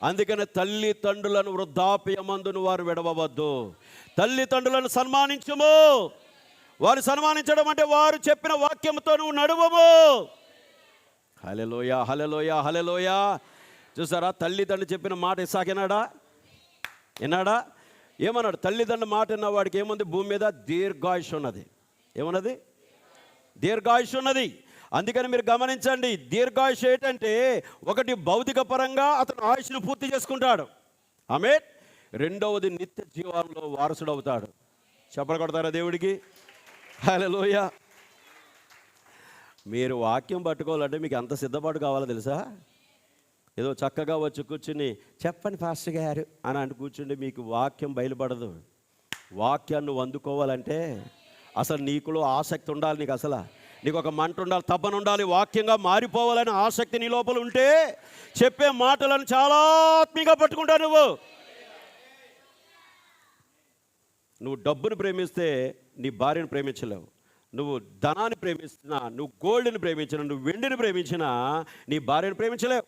అందుకని తల్లిదండ్రులను వృద్ధాప్యమందును వారు విడవవద్దు. తల్లిదండ్రులను సన్మానించుము. వారు సన్మానించడం అంటే వారు చెప్పిన వాక్యంతో నువ్వు నడువము. హల్లెలూయా, హల్లెలూయా, హల్లెలూయా. చూసారా, తల్లిదండ్రులు చెప్పిన మాట ఇస్సాకు విన్నాడా? ఏమన్నాడు? తల్లిదండ్రుల మాట విన్న వాడికి ఏముంది? భూమి మీద దీర్ఘాయుష్ ఉన్నది. ఏమన్నది? దీర్ఘాయుష్ ఉన్నది. అందుకని మీరు గమనించండి, దీర్ఘాయుష్ ఏంటంటే ఒకటి భౌతిక పరంగా అతను ఆయుష్ను పూర్తి చేసుకుంటాడు. ఆమేన్. రెండవది నిత్య జీవంలో వారసుడు అవుతాడు. చెప్పలు కొడతారా దేవుడికి? హల్లెలూయా. మీరు వాక్యం పట్టుకోవాలంటే మీకు ఎంత సిద్ధపాటు కావాలో తెలుసా? ఏదో చక్కగా వచ్చి కూర్చుని చెప్పండి పాస్టర్ గారు అని కూర్చుంటే మీకు వాక్యం బయలుపడదు. వాక్యాన్ని నువ్వు అందుకోవాలంటే అసలు నీకులో ఆసక్తి ఉండాలి. నీకు ఒక మంట ఉండాలి, తపన ఉండాలి. వాక్యంగా మారిపోవాలని ఆసక్తి నీ లోపల ఉంటే చెప్పే మాటలను చాలా ఆత్మీయంగా పట్టుకుంటావు. నువ్వు డబ్బును ప్రేమిస్తే నీ భార్యను ప్రేమించలేవు. నువ్వు ధనాన్ని ప్రేమిస్తున్నా, నువ్వు గోల్డ్ని ప్రేమించినా, నువ్వు వెండిని ప్రేమించినా నీ భార్యను ప్రేమించలేవు.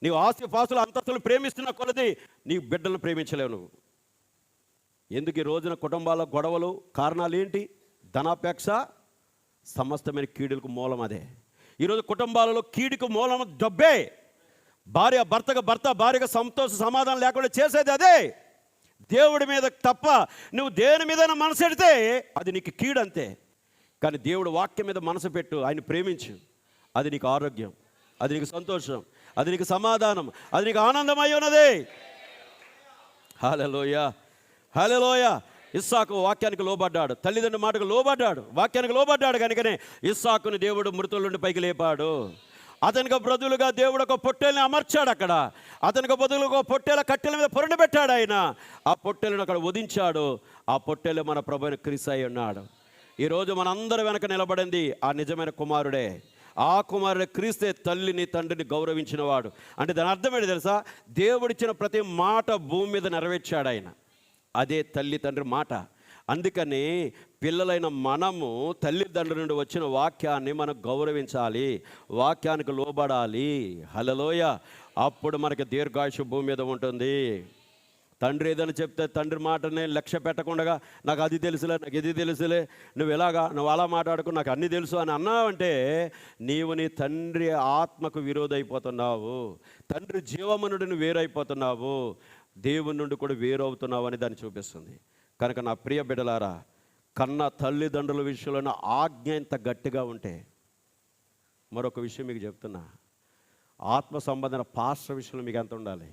నీవు ఆస్తి పాస్తులు అంతస్తులు ప్రేమిస్తున్న కొలది నీ బిడ్డలను ప్రేమించలేవు నువ్వు. ఎందుకు ఈ రోజున కుటుంబాల గొడవలు కారణాలు ఏంటి? ధనాపేక్ష సమస్తమైన కీడులకు మూలం అదే. ఈరోజు కుటుంబాలలో కీడుకు మూలం డబ్బే. భర్త భార్యగా సంతోష సమాధానం లేకుండా చేసేది అదే. దేవుడి మీద తప్ప నువ్వు దేని మీద మనసెడితే అది నీకు కీడు అంతే. కానీ దేవుడు వాక్యం మీద మనసు పెట్టు, ఆయన ప్రేమించు, అది నీకు ఆరోగ్యం, అది నీకు సంతోషం, అది నీకు సమాధానం, అది నీకు ఆనందమై ఉన్నది. హల్లెలూయా, హల్లెలూయా. ఇస్సాకు వాక్యానికి లోబడ్డాడు, తల్లిదండ్రుల మాటకు లోబడ్డాడు, వాక్యానికి లోబడ్డాడు. కనుకనే ఇస్సాకుని దేవుడు మృతుల నుండి పైకి లేపాడు. అతనికి బదులుగా దేవుడు ఒక పొట్టేల్ని అమర్చాడు. అక్కడ అతనికి బదులుగా ఒక పొట్టేల కట్టెల మీద పొరను పెట్టాడు. ఆయన ఆ పొట్టేలను అక్కడ వధించాడు. ఆ పొట్టేలు మన ప్రభువైన క్రీస్తు అయి ఉన్నాడు. ఈరోజు మనందరి వెనక నిలబడింది ఆ నిజమైన కుమారుడే. ఆ కుమారుడే క్రీస్తే. తల్లిని తండ్రిని గౌరవించిన వాడు. అంటే దాని అర్థం ఏంటి తెలుసా? దేవుడిచ్చిన ప్రతి మాట భూమి మీద నెరవేర్చాడు ఆయన. అదే తల్లి తండ్రి మాట. అందుకని పిల్లలైన మనము తల్లిదండ్రుల నుండి వచ్చిన వాక్యాన్ని మనం గౌరవించాలి, వాక్యానికి లోబడాలి. హల్లెలూయ. అప్పుడు మనకి దీర్ఘాయుషు భూమి మీద ఉంటుంది. తండ్రి ఏదైనా చెప్తే తండ్రి మాటనే లక్ష్య పెట్టకుండా నాకు అది తెలుసులే, నాకు ఇది తెలుసులే, నువ్వు అలా మాట్లాడుకు, నాకు అన్నీ తెలుసు అని అన్నావంటే నీవు నీ తండ్రి ఆత్మకు విరోధైపోతున్నావు, తండ్రి జీవము నుండి నువ్వు వేరైపోతున్నావు, దేవుని నుండి కూడా వేరవుతున్నావు అని దాన్ని చూపిస్తుంది. కనుక నా ప్రియ బిడ్డలారా, కన్న తల్లిదండ్రుల విషయంలో ఆజ్ఞ ఎంత గట్టిగా ఉంటే, మరొక విషయం మీకు చెప్తున్నా, ఆత్మ సంబంధమైన పాస్టర్ విషయంలో మీకు ఎంత ఉండాలి.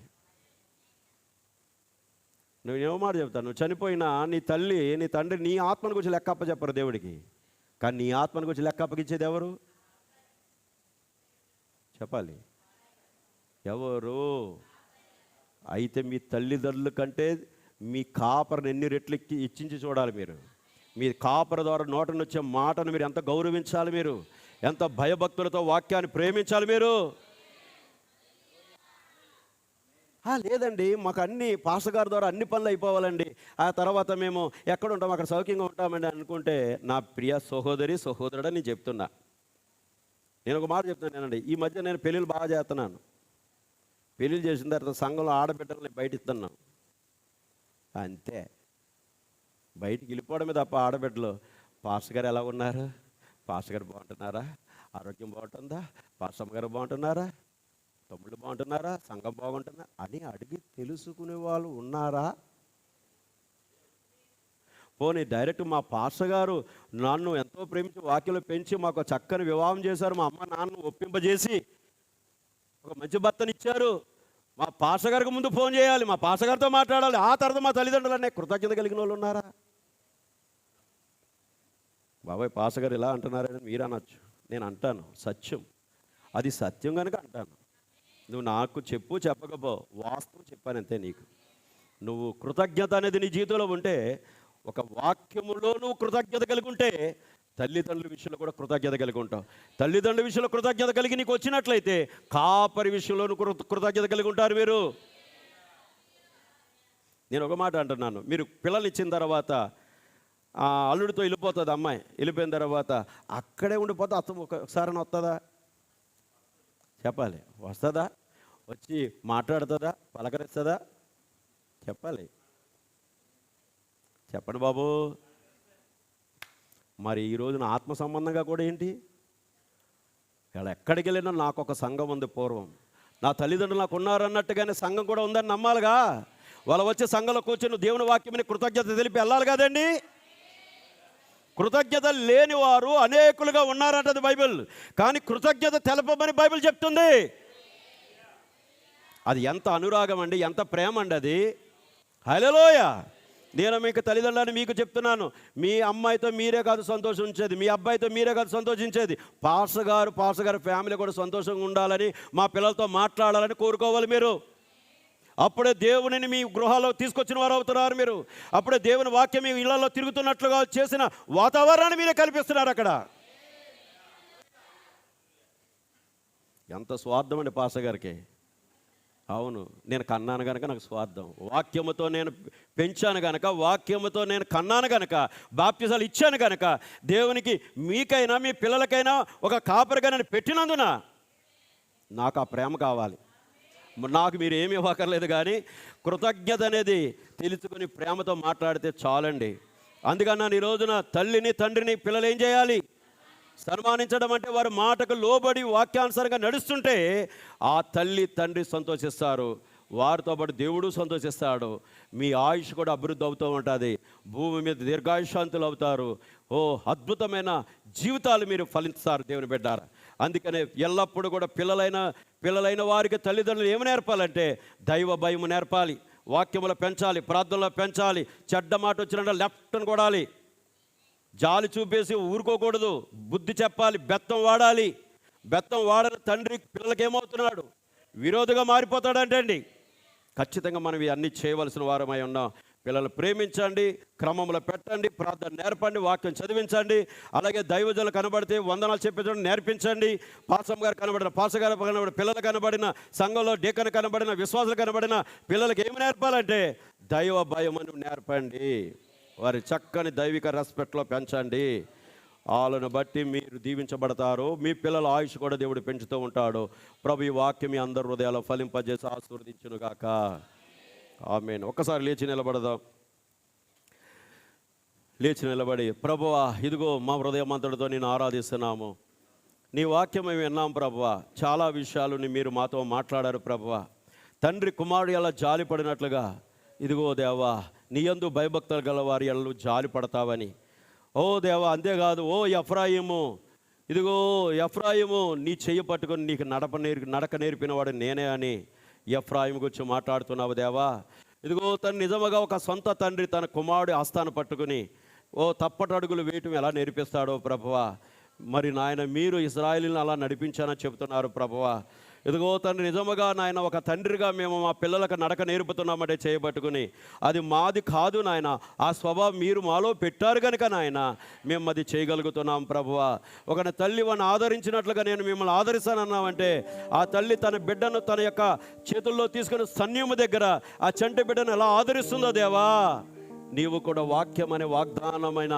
నువ్వు ఏమో మాట చెప్తాను, నువ్వు చనిపోయినా నీ తల్లి నీ తండ్రి నీ ఆత్మను గురించి లెక్క అప్పచెప్పరు దేవుడికి, కానీ నీ ఆత్మను గురించి లెక్క అప్పగించేది ఎవరు చెప్పాలి? ఎవరు? అయితే మీ తల్లిదండ్రుల కంటే మీ కాపరను ఎన్ని రెట్లు ఇచ్చించి చూడాలి మీరు. మీ కాపర ద్వారా నోట వచ్చే మాటను మీరు ఎంత గౌరవించాలి, మీరు ఎంత భయభక్తులతో వాక్యాన్ని ప్రేమించాలి మీరు. లేదండి మాకు అన్ని పాస్టర్ గారి ద్వారా అన్ని పనులు అయిపోవాలండి, ఆ తర్వాత మేము ఎక్కడ ఉంటాం అక్కడ సౌఖ్యంగా ఉంటామండి అనుకుంటే, నా ప్రియ సహోదరి సహోదరుడని నేను చెప్తున్నా. నేను ఒక మాట చెప్తున్నానండి, ఈ మధ్య నేను పెళ్ళిళ్ళు బాగా చేస్తున్నాను. పెళ్ళిళ్ళు చేసిన తర్వాత సంఘంలో ఆడబిడ్డలని బయట ఇస్తున్నాను అంతే. బయటికి వెళ్ళిపోవడమే తప్ప ఆడబిడ్డలు పాస్టర్ గారు ఎలా ఉన్నారు, పాస్టర్ గారు బాగుంటున్నారా, ఆరోగ్యం బాగుంటుందా, పాస్టర్ గారు బాగుంటున్నారా, తమ్ముళ్ళు బాగుంటున్నారా, సంఘం బాగుంటుందా అని అడిగి తెలుసుకునే వాళ్ళు ఉన్నారా? పోనీ డైరెక్ట్ మా పాస్టర్ గారు నన్ను ఎంతో ప్రేమించి వాక్యలో పెంచి మాకు చక్కని వివాహం చేశారు, మా అమ్మ నాన్నను ఒప్పింపజేసి ఒక మంచి భర్తనిచ్చారు, మా పాస్టర్ గారికి ముందు ఫోన్ చేయాలి, మా పాస్టర్ గారితో మాట్లాడాలి, ఆ తర్వాత మా తల్లిదండ్రులు అనే కృతజ్ఞత కలిగిన వాళ్ళు ఉన్నారా? బాబాయ్ పాస్టర్ గారు ఇలా అంటున్నారని మీరు అనొచ్చు, నేను అంటాను సత్యం, అది సత్యం కనుక అంటాను. నువ్వు నాకు చెప్పు చెప్పకపో, వాస్తవం చెప్పానంతే. నీకు నువ్వు కృతజ్ఞత అనేది నీ జీవితంలో ఉంటే, ఒక వాక్యములో నువ్వు కృతజ్ఞత కలిగి ఉంటే తల్లిదండ్రుల విషయంలో కూడా కృతజ్ఞత కలిగి ఉంటావు. తల్లిదండ్రుల విషయంలో కృతజ్ఞత కలిగి నీకు వచ్చినట్లయితే కాపరి విషయంలో కృతజ్ఞత కలిగి ఉంటారు మీరు. నేను ఒక మాట అంటున్నాను, మీరు పిల్లలు ఇచ్చిన తర్వాత అల్లుడితో వెళ్ళిపోతుంది అమ్మాయి, వెళ్ళిపోయిన తర్వాత అక్కడే ఉండిపోతే అత్త ఒకసారి వస్తుందా చెప్పాలి, వస్తుందా, వచ్చి మాట్లాడుతుందా, పలకరిస్తుందా చెప్పాలి, చెప్పండి బాబు. మరి ఈ రోజున ఆత్మ సంబంధంగా కూడా ఏంటి, ఇలా ఎక్కడికి వెళ్ళినా నాకు ఒక సంఘం ఉంది, పూర్వం నా తల్లిదండ్రులు నాకు ఉన్నారన్నట్టుగానే సంఘం కూడా ఉందని నమ్మాలిగా. వాళ్ళు వచ్చే సంఘంలో కూర్చొని దేవుని వాక్యమని కృతజ్ఞత తెలిపి వెళ్ళాలి కదండి. కృతజ్ఞత లేని వారు అనేకులుగా ఉన్నారంటది బైబిల్, కానీ కృతజ్ఞత తెలపమని బైబిల్ చెప్తుంది. అది ఎంత అనురాగం అండి, ఎంత ప్రేమ అండి అది. హల్లెలూయ. నేను మీకు తల్లిదండ్రులని మీకు చెప్తున్నాను, మీ అమ్మాయితో మీరే కాదు సంతోషించేది, మీ అబ్బాయితో మీరే కాదు సంతోషించేది, పాస్టర్ గారు ఫ్యామిలీ కూడా సంతోషంగా ఉండాలని, మా పిల్లలతో మాట్లాడాలని కోరుకోవాలి మీరు. అప్పుడే దేవునిని మీ గృహాల్లో తీసుకొచ్చిన వారు అవుతున్నారు మీరు. అప్పుడే దేవుని వాక్యం మీ ఇళ్లలో తిరుగుతున్నట్లుగా చేసిన వాతావరణాన్ని మీరే కల్పిస్తున్నారు అక్కడ. ఎంత స్వార్థం అండి పాస్టర్ గారికి. అవును, నేను కన్నాను కనుక నాకు స్వార్థం, వాక్యముతో నేను పెంచాను కనుక, వాక్యముతో నేను కన్నాను కనుక, బాప్తిజాలు ఇచ్చాను కనుక, దేవునికి మీకైనా మీ పిల్లలకైనా ఒక కాపరిగా నేను పెట్టినందున నాకు ఆ ప్రేమ కావాలి. నాకు మీరు ఏమి ఇవ్వక్కర్లేదు, కానీ కృతజ్ఞత అనేది తెలుసుకుని ప్రేమతో మాట్లాడితే చాలండి. అందుకని ఈ రోజున తల్లిని తండ్రిని పిల్లలు ఏం చేయాలి, సన్మానించడం. అంటే వారి మాటకు లోబడి వాక్యానుసారంగా నడుస్తుంటే ఆ తల్లి తండ్రి సంతోషిస్తారు, వారితో పాటు దేవుడు సంతోషిస్తాడు. మీ ఆయుష్ కూడా అభివృద్ధి అవుతూ ఉంటుంది, భూమి మీద దీర్ఘాయుషాంతులు అవుతారు. అద్భుతమైన జీవితాలు మీరు ఫలిస్తారు దేవుని బిడ్డారా. అందుకనే ఎల్లప్పుడూ కూడా పిల్లలైన వారికి తల్లిదండ్రులు ఏమి నేర్పాలంటే దైవ భయము నేర్పాలి, వాక్యములో పెంచాలి, ప్రార్థనలో పెంచాలి. చెడ్డ మాట వచ్చినట్టు లెఫ్ట్ను కొడాలి, జాలి చూపేసి ఊరుకోకూడదు, బుద్ధి చెప్పాలి, బెత్తం వాడాలి. బెత్తం వాడని తండ్రి పిల్లలకి ఏమవుతున్నాడు, విరోధిగా మారిపోతాడంటండి. ఖచ్చితంగా మనం ఇవన్నీ చేయవలసిన వారమై ఉన్నాం. పిల్లలు ప్రేమించండి, క్రమంలో పెట్టండి, ప్రార్థన నేర్పండి, వాక్యం చదివించండి. అలాగే దైవజనులు కనబడితే వందనాలు చెప్పించండి, నేర్పించండి. పాస్టర్ గారు కనబడిన పాస్టర్ గారు కనబడిన పిల్లలు కనబడిన, సంఘంలో డీకన్ కనబడిన, విశ్వాసులు కనబడిన పిల్లలకి ఏమి నేర్పాలంటే దైవ భయం అని నేర్పండి. వారి చక్కని దైవిక రెస్పెక్ట్లో పెంచండి. వాళ్ళను బట్టి మీరు దీవించబడతారు. మీ పిల్లల ఆయుష్ కూడా దేవుడు పెంచుతూ ఉంటాడు. ప్రభు ఈ వాక్యం మీ అందరి హృదయాల్లో ఫలింపజేసి ఆశీర్వదించునుగాక. ఆమేన్. ఒక్కసారి లేచి నిలబడదాం. లేచి నిలబడి, ప్రభువా ఇదిగో మా హృదయమంతటితో నేను ఆరాధిస్తున్నాము. నీ వాక్యం మేము విన్నాం ప్రభువా. చాలా విషయాలు మీరు మాతో మాట్లాడారు ప్రభువా. తండ్రి కుమారుడు ఎలా జాలి పడినట్లుగా ఇదిగో దేవా నీ యందు భయభక్తులు గల వారి ఎల్లు జాలి పడతావని. ఓ దేవా, అంతేకాదు ఓ ఎఫ్రాయిము, ఇదిగో ఎఫ్రాయిము నీ చెయ్యి పట్టుకొని నీకు నడక నేర్పినవాడు నేనే అని ఎఫ్రాయిము గురించి మాట్లాడుతున్నావు దేవా. ఇదిగో తను నిజముగా ఒక సొంత తండ్రి తన కుమారుడి ఆస్థానం పట్టుకుని ఓ తప్పటడుగులు వేయటం ఎలా నేర్పిస్తాడో ప్రభువా. మరి నాయన మీరు ఇశ్రాయేలుని అలా నడిపించానని చెబుతున్నారు ప్రభువా. ఇదిగో తండ్రి నిజముగా నాయన ఒక తండ్రిగా మేము మా పిల్లలకు నడక నేర్పుతున్నామంటే చేయబట్టుకుని అది మాది కాదు నాయన, ఆ స్వభావం మీరు మాలో పెట్టారు కనుక నాయన మేము అది చేయగలుగుతున్నాం ప్రభువా. ఒక తల్లి వాడిని ఆదరించినట్లుగా నేను మిమ్మల్ని ఆదరిస్తానన్నామంటే ఆ తల్లి తన బిడ్డను తన యొక్క చేతుల్లో తీసుకుని సన్యము దగ్గర ఆ చంటి బిడ్డను ఎలా ఆదరిస్తుందో దేవా, నీవు కూడా వాక్యం అనే వాగ్దానమైన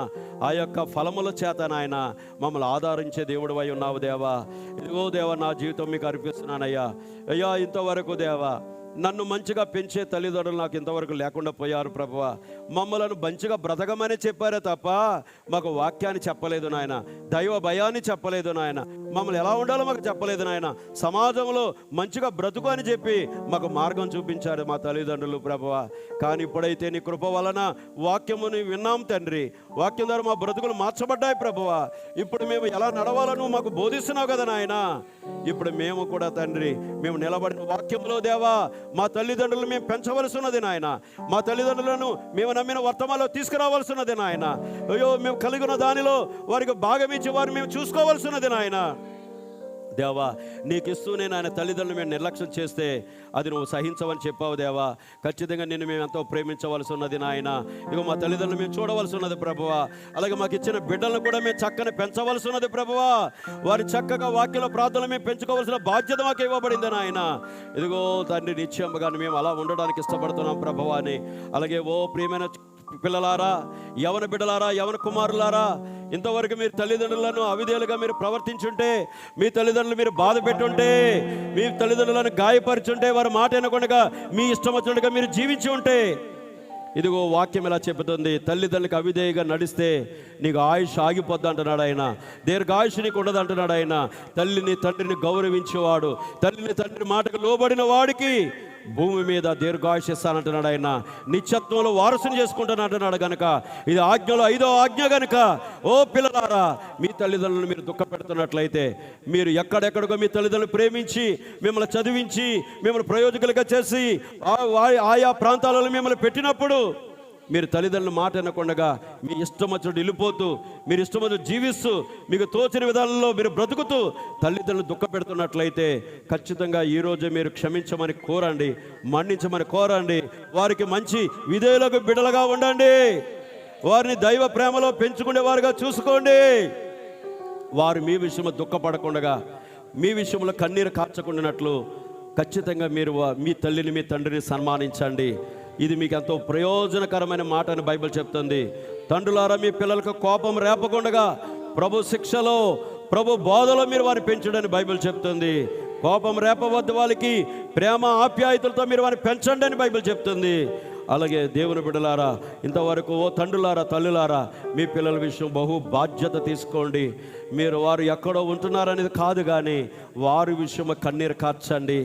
ఆ యొక్క ఫలముల చేత నాయన మమ్మల్ని ఆదరించే దేవుడు అయి ఉన్నావు దేవా. ఇదిగో దేవా నా జీవితం మీకు అర్పిస్తున్నానయ్యా. అయ్యా ఇంతవరకు దేవా నన్ను మంచిగా పెంచే తల్లిదండ్రులు నాకు ఇంతవరకు లేకుండా పోయారు ప్రభువా. మమ్మలను మంచిగా బ్రతకమని చెప్పారే తప్ప మాకు వాక్యాన్ని చెప్పలేదు నాయన, దైవ భయాన్ని చెప్పలేదు నాయన, మమ్మల్ని ఎలా ఉండాలో మాకు చెప్పలేదు నాయన. సమాజంలో మంచిగా బ్రతుకు అని చెప్పి మాకు మార్గం చూపించారు మా తల్లిదండ్రులు ప్రభువా. కానీ ఇప్పుడైతే నీ కృప వలన వాక్యముని విన్నాం తండ్రి. వాక్యం ద్వారా మా బ్రతుకులు మార్చబడ్డాయి ప్రభువా. ఇప్పుడు మేము ఎలా నడవాలను మాకు బోధిస్తున్నావు కదా నాయన. ఇప్పుడు మేము కూడా తండ్రి మేము నిలబడిన వాక్యంలో దేవా మా తల్లిదండ్రులను మేము పెంచవలసి ఉన్నది నాయన. మా తల్లిదండ్రులను మేము నమ్మిన వర్తమానంలో తీసుకురావాల్సి ఉన్నది నాయన. అయ్యో మేము కలిగిన దానిలో వారికి భాగమిచ్చి వారిని మేము చూసుకోవాల్సి ఉన్నది నాయన. దేవా నీకు ఇస్తూనే నాయన తల్లిదండ్రులు మేము నిర్లక్ష్యం చేస్తే అది నువ్వు సహించవని చెప్పావు దేవా. ఖచ్చితంగా నిన్ను మేము ఎంతో ప్రేమించవలసి ఉన్నది నాయన. ఇక మా తల్లిదండ్రులు మేము చూడవలసి ఉన్నది ప్రభువా. అలాగే మాకు ఇచ్చిన బిడ్డలను కూడా మేము చక్కని పెంచవలసి ఉన్నది ప్రభువా. వారి చక్కగా వాక్యంలో ప్రార్థనలు మేము పెంచుకోవాల్సిన బాధ్యత మాకు ఇవ్వబడింది నాయన. ఇదిగో తండ్రి నిశ్చయంగా మేము అలా ఉండడానికి ఇష్టపడుతున్నాం ప్రభువా అని. అలాగే ఓ ప్రియమైన పిల్లలారా, యవన బిడ్డలారా, యవన కుమారులారా, ఇంతవరకు మీరు తల్లిదండ్రులను అవిధేయులుగా మీరు ప్రవర్తించుంటే, మీ తల్లిదండ్రులు మీరు బాధ పెట్టుంటే, మీ తల్లిదండ్రులను గాయపరుచుంటే, వారి మాట వినకుండా మీ ఇష్టం వచ్చినట్టుగా మీరు జీవించి ఉంటే, ఇదిగో వాక్యం ఇలా చెబుతుంది, తల్లిదండ్రులకు అవిధేయంగా నడిస్తే నీకు ఆయుష్ ఆగిపోద్ది అంటున్నాడు ఆయన. దీర్ఘాయుష్ నీకు ఉండదు అంటున్నాడు ఆయన. తల్లిని తండ్రిని గౌరవించేవాడు, తల్లిని తండ్రి మాటకు లోబడిన వాడికి భూమి మీద దీర్ఘాయుష్ ఇస్తానంటున్నాడు ఆయన. నిత్యత్వంలో వారసుని చేసుకుంటానంటున్నాడు కనుక ఇది ఆజ్ఞలో 5వ ఆజ్ఞ కనుక ఓ పిల్లలారా, మీ తల్లిదండ్రులను మీరు దుఃఖ పెడుతున్నట్లయితే, మీరు ఎక్కడెక్కడికో మీ తల్లిదండ్రులు ప్రేమించి మిమ్మల్ని చదివించి మిమ్మల్ని ప్రయోజకులుగా చేసి ఆయా ప్రాంతాలలో మిమ్మల్ని పెట్టినప్పుడు మీరు తల్లిదండ్రుల మాట వినకుండా మీ ఇష్టం వచ్చినట్టు వెళ్ళిపోతూ, మీరు ఇష్టం వచ్చినట్టు జీవిస్తూ, మీకు తోచిన విధానంలో మీరు బ్రతుకుతూ తల్లిదండ్రులు దుఃఖ పెడుతున్నట్లయితే ఖచ్చితంగా ఈరోజు మీరు క్షమించమని కోరండి, మన్నించమని కోరండి. వారికి మంచి విధేయులకు బిడ్డలుగా ఉండండి. వారిని దైవ ప్రేమలో పెంచుకునేవారుగా చూసుకోండి. వారు మీ విషయంలో దుఃఖపడకుండా, మీ విషయంలో కన్నీరు కార్చకుండానట్లు ఖచ్చితంగా మీరు మీ తల్లిని మీ తండ్రిని సన్మానించండి. ఇది మీకు ఎంతో ప్రయోజనకరమైన మాట అని బైబిల్ చెప్తుంది. తండ్రులారా, మీ పిల్లలకు కోపం రేపకుండగా ప్రభు శిక్షలో ప్రభు బోధలో మీరు వారిని పెంచడని బైబిల్ చెప్తుంది. కోపం రేపవద్దు, వాళ్ళకి ప్రేమ ఆప్యాయతలతో మీరు వారిని పెంచండి అని బైబిల్ చెప్తుంది. అలాగే దేవుని బిడ్డలారా, ఇంతవరకు ఓ తండ్రులారా, తల్లులారా, మీ పిల్లల విషయం బహు బాధ్యత తీసుకోండి. మీరు వారు ఎక్కడో ఉంటున్నారనేది కాదు, కానీ వారి విషయం కన్నీరు కార్చండి.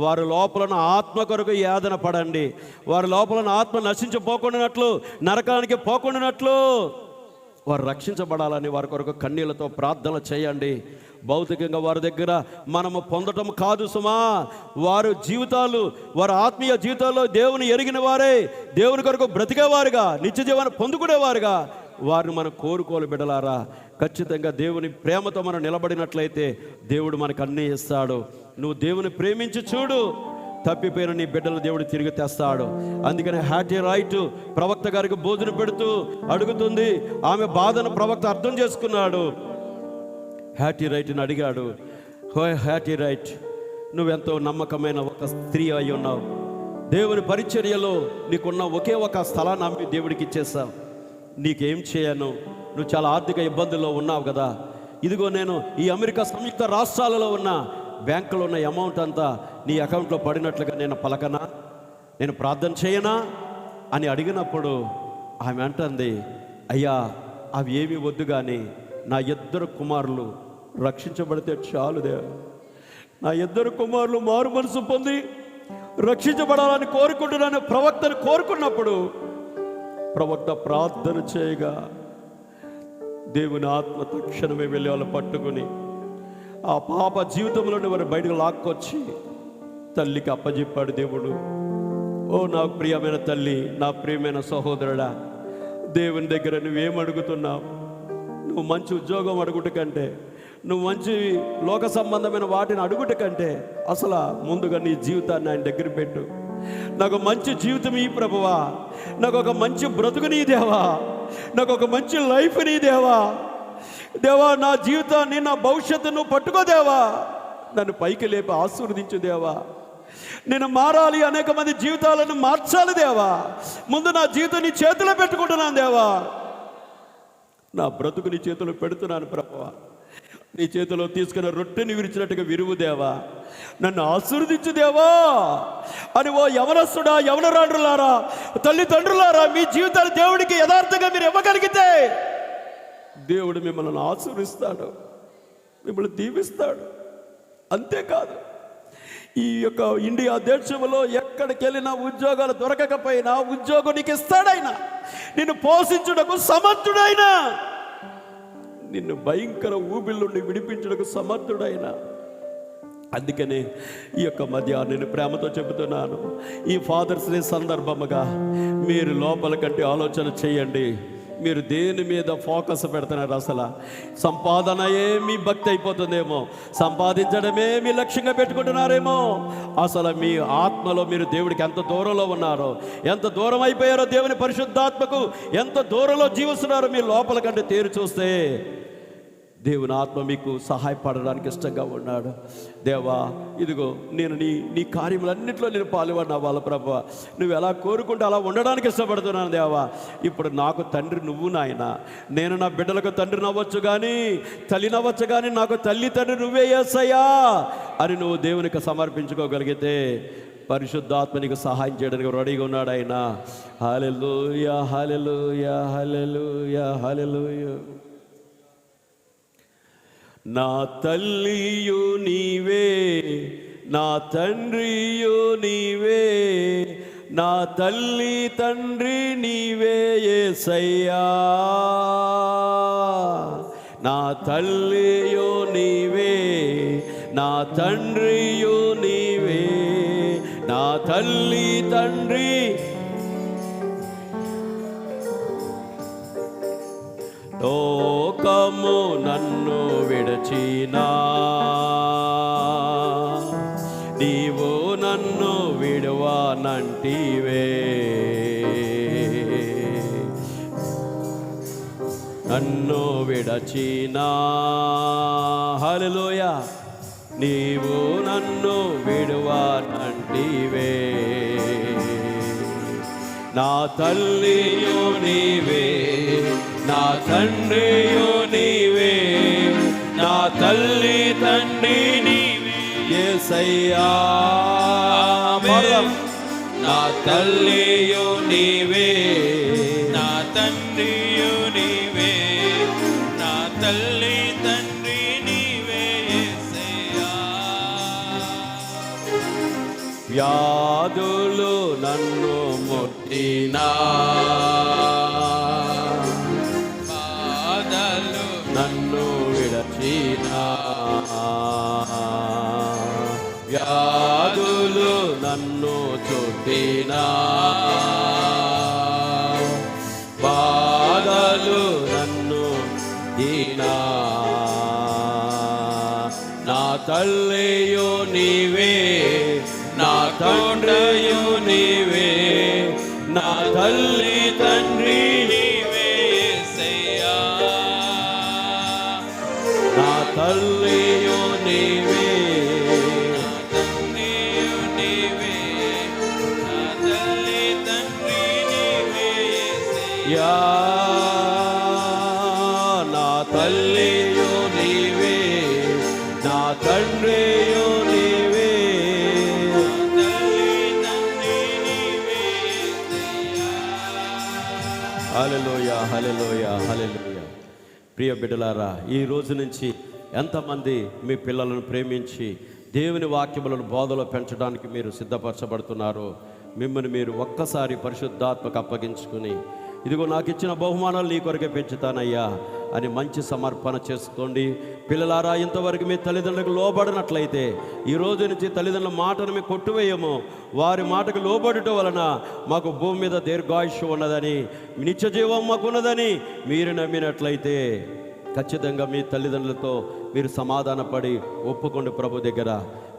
వారి లోపలను ఆత్మ కొరకు యాదన పడండి. వారి లోపలను ఆత్మ నశించిపోకుండానట్లు, నరకానికి పోకుండానట్లు వారు రక్షించబడాలని వారి కొరకు కన్నీళ్లతో ప్రార్థన చేయండి. భౌతికంగా వారి దగ్గర మనము పొందటం కాదు సుమా, వారి జీవితాలు, వారి ఆత్మీయ జీవితాల్లో దేవుని ఎరిగిన వారే, దేవుని కొరకు బ్రతికేవారుగా, నిత్య జీవాన్ని పొందుకునేవారుగా వారిని మనం కోరుకోలు బిడ్డలారా. ఖచ్చితంగా దేవుని ప్రేమతో మనం నిలబడినట్లయితే దేవుడు మనకు అన్నీ ఇస్తాడు. నువ్వు దేవుని ప్రేమించి చూడు, తప్పిపోయిన నీ బిడ్డలు దేవుడు తిరిగి తెస్తాడు. అందుకని హ్యాటీ రైట్ ప్రవక్త గారికి భోజనం పెడుతూ అడుగుతుంది. ఆమె బాధను ప్రవక్త అర్థం చేసుకున్నాడు. హ్యాటీ రైట్ని అడిగాడు, హ్యాటీ రైట్, నువ్వెంతో నమ్మకమైన ఒక స్త్రీ అయి ఉన్నావు. దేవుని పరిచర్యలో నీకున్న ఒకే ఒక స్థలాన్ని అమ్మి దేవుడికి ఇచ్చేసావు. నీకేం చేయను, నువ్వు చాలా ఆర్థిక ఇబ్బందుల్లో ఉన్నావు కదా, ఇదిగో నేను ఈ అమెరికా సంయుక్త రాష్ట్రాలలో ఉన్న బ్యాంకులో ఉన్న అమౌంట్ అంతా నీ అకౌంట్లో పడినట్లుగా నేను పలకనా, నేను ప్రార్థన చేయనా అని అడిగినప్పుడు ఆమె అంటుంది, అయ్యా అవి ఏమీ వద్దు, కానీ నా 2 కుమారులు రక్షించబడితే చాలుదే. నా 2 కుమారులు మారు మనసు పొంది రక్షించబడాలని కోరుకుంటున్నాను ప్రవక్తను కోరుకున్నప్పుడు ప్రవక్త ప్రార్థన చేయగా దేవుని ఆత్మ తక్షణమే వెళ్ళి వాళ్ళు పట్టుకుని ఆ పాప జీవితంలోని వారు బయటకు లాక్కొచ్చి తల్లికి అప్పచెప్పాడు దేవుడు. ఓ నా ప్రియమైన తల్లి, నా ప్రియమైన సహోదరుడా, దేవుని దగ్గర నువ్వేం అడుగుతున్నావు? నువ్వు మంచి ఉద్యోగం అడుగుట కంటే, నువ్వు మంచి లోక సంబంధమైన వాటిని అడుగుట కంటే అసలు ముందుగా నీ జీవితాన్ని ఆయన దగ్గర పెట్టు. నాకు మంచి జీవితం ఈ ప్రభువా, నాకు ఒక మంచి బ్రతుకు నీ దేవా, నాకు ఒక మంచి లైఫ్ నీ దేవా, దేవా నా జీవితాన్ని నా భవిష్యత్తును పట్టుకో దేవా, నన్ను పైకి లేపి ఆశీర్వదించు దేవా, నేను మారాలి, అనేక మంది జీవితాలను మార్చాలి దేవా, ముందు నా జీవితం నీ చేతిలో పెట్టుకుంటున్నాను దేవా, నా బ్రతుకు నీ చేతిలో పెడుతున్నాను ప్రభువా, నీ చేతిలో తీసుకున్న రొట్టెని విరిచినట్టుగా విరువు దేవా, నన్ను ఆశీర్వదించు దేవా అని ఓ యవనస్తుడా, యవనరాండ్రులారా, తల్లిదండ్రులారా, మీ జీవితాలు దేవుడికి యథార్థంగా మీరు ఇవ్వగలిగితే దేవుడు మిమ్మల్ని ఆశీర్వదిస్తాడు, మిమ్మల్ని దీవిస్తాడు. అంతేకాదు, ఈ యొక్క ఇండియా దేశంలో ఎక్కడికి వెళ్ళినా ఉద్యోగాలు దొరకకపోయినా ఉద్యోగం నీకు ఇస్తాడైనా, నిన్ను పోషించుటకు సమర్థుడైనా, నిన్ను భయంకర ఊబిల్ నుండి విడిపించుటకు సమర్థుడైనా. అందుకనే ఈ యొక్క మధ్యాహ్నం నేను ప్రేమతో చెబుతున్నాను, ఈ ఫాదర్స్ డే సందర్భముగా మీరు లోపల కంటే ఆలోచన చేయండి. మీరు దేని మీద ఫోకస్ పెడుతున్నారు? అసలు సంపాదనయే మీ భక్తి అయిపోతుందేమో, సంపాదించడమే మీ లక్ష్యంగా పెట్టుకుంటున్నారేమో. అసలు మీ ఆత్మలో మీరు దేవుడికి ఎంత దూరంలో ఉన్నారో, ఎంత దూరం అయిపోయారో, దేవుని పరిశుద్ధాత్మకు ఎంత దూరంలో జీవిస్తున్నారో మీ లోపల కంటే తేరు చూస్తే దేవుని ఆత్మ మీకు సహాయపడడానికి ఇష్టంగా ఉన్నాడు. దేవా, ఇదిగో నేను నీ కార్యములన్నింటిలో నేను పాల్గొన్నా వాళ్ళ ప్రభువా, నువ్వు ఎలా కోరుకుంటే అలా ఉండడానికి ఇష్టపడుతున్నాను దేవా. ఇప్పుడు నాకు తండ్రి నువ్వు నాయన, నేను నా బిడ్డలకు తండ్రి నవ్వచ్చు కానీ, తల్లి నవ్వచ్చు కానీ, నాకు తల్లి తండ్రి నువ్వే యేసయ్యా అని నువ్వు దేవునికి సమర్పించుకోగలిగితే పరిశుద్ధాత్మ నీకు సహాయం చేయడానికి రెడీగా ఉన్నాడు ఆయన. హల్లెలూయా, హల్లెలూయా, హల్లెలూయా, హల్లెలూయా. నా తల్లియు నీవే, నా తండ్రియు నీవే, నా తల్లి తండ్రి నీవే యేసయ్యా, నా తల్లియు నీవే, నా తండ్రియు నీవే, నా తల్లి తండ్రి లోకము నన్ను విడచినా, నీవు నన్ను విడువనంటివే, నన్ను విడచినా, హల్లెలూయా, నీవు నన్ను విడువనంటివే, నా తల్లియు నీవే, నా తండ్రియు నీవే, నా తల్లి తండ్రి నీవే యేసయ్యా, నా తల్లియు నీవే, నా తండ్రియు నీవే, నా తల్లి తండ్రి నీవే యేసయ్యా. వ్యాధులు నన్ను ముట్టినా, బాధలు నన్ను విడచినా, వ్యాధులు నన్ను చుట్టినా, బాధలు నన్ను దీనా, నా తల్లియు నీవే, నా తండ్రియు నీవే, నా తల్లి తండ్రి నీవే యేసయ్యా, నా తల్లియు నీవే, నా తండ్రియు నీవే, నా తల్లి తండ్రి నీవే యేసయ్యా. హల్లెలూయా, హల్లెలూయా, హల్లెలూయా. ప్రియ బిడ్డలారా, ఈ రోజు నుంచి ఎంతమంది మీ పిల్లలను ప్రేమించి దేవుని వాక్యములను బోధలో పెంచడానికి మీరు సిద్ధపరచబడుతున్నారో మిమ్మల్ని మీరు ఒక్కసారి పరిశుద్ధాత్మకు అప్పగించుకుని, ఇదిగో నాకు ఇచ్చిన బహుమానాలు నీ కొరకే పెంచుతానయ్యా అని మంచి సమర్పణ చేసుకోండి. పిల్లలారా, ఇంతవరకు మీ తల్లిదండ్రులకు లోబడినట్లయితే ఈ రోజు నుంచి తల్లిదండ్రుల మాటను మేము కొట్టువేయము. వారి మాటకు లోబడటం వలన మాకు భూమి మీద దీర్ఘాయుష్యం ఉన్నదని, నిత్య జీవం మాకు ఉన్నదని మీరు నమ్మినట్లయితే ఖచ్చితంగా మీ తల్లిదండ్రులతో మీరు సమాధానపడి ఒప్పుకోండి ప్రభు దగ్గర.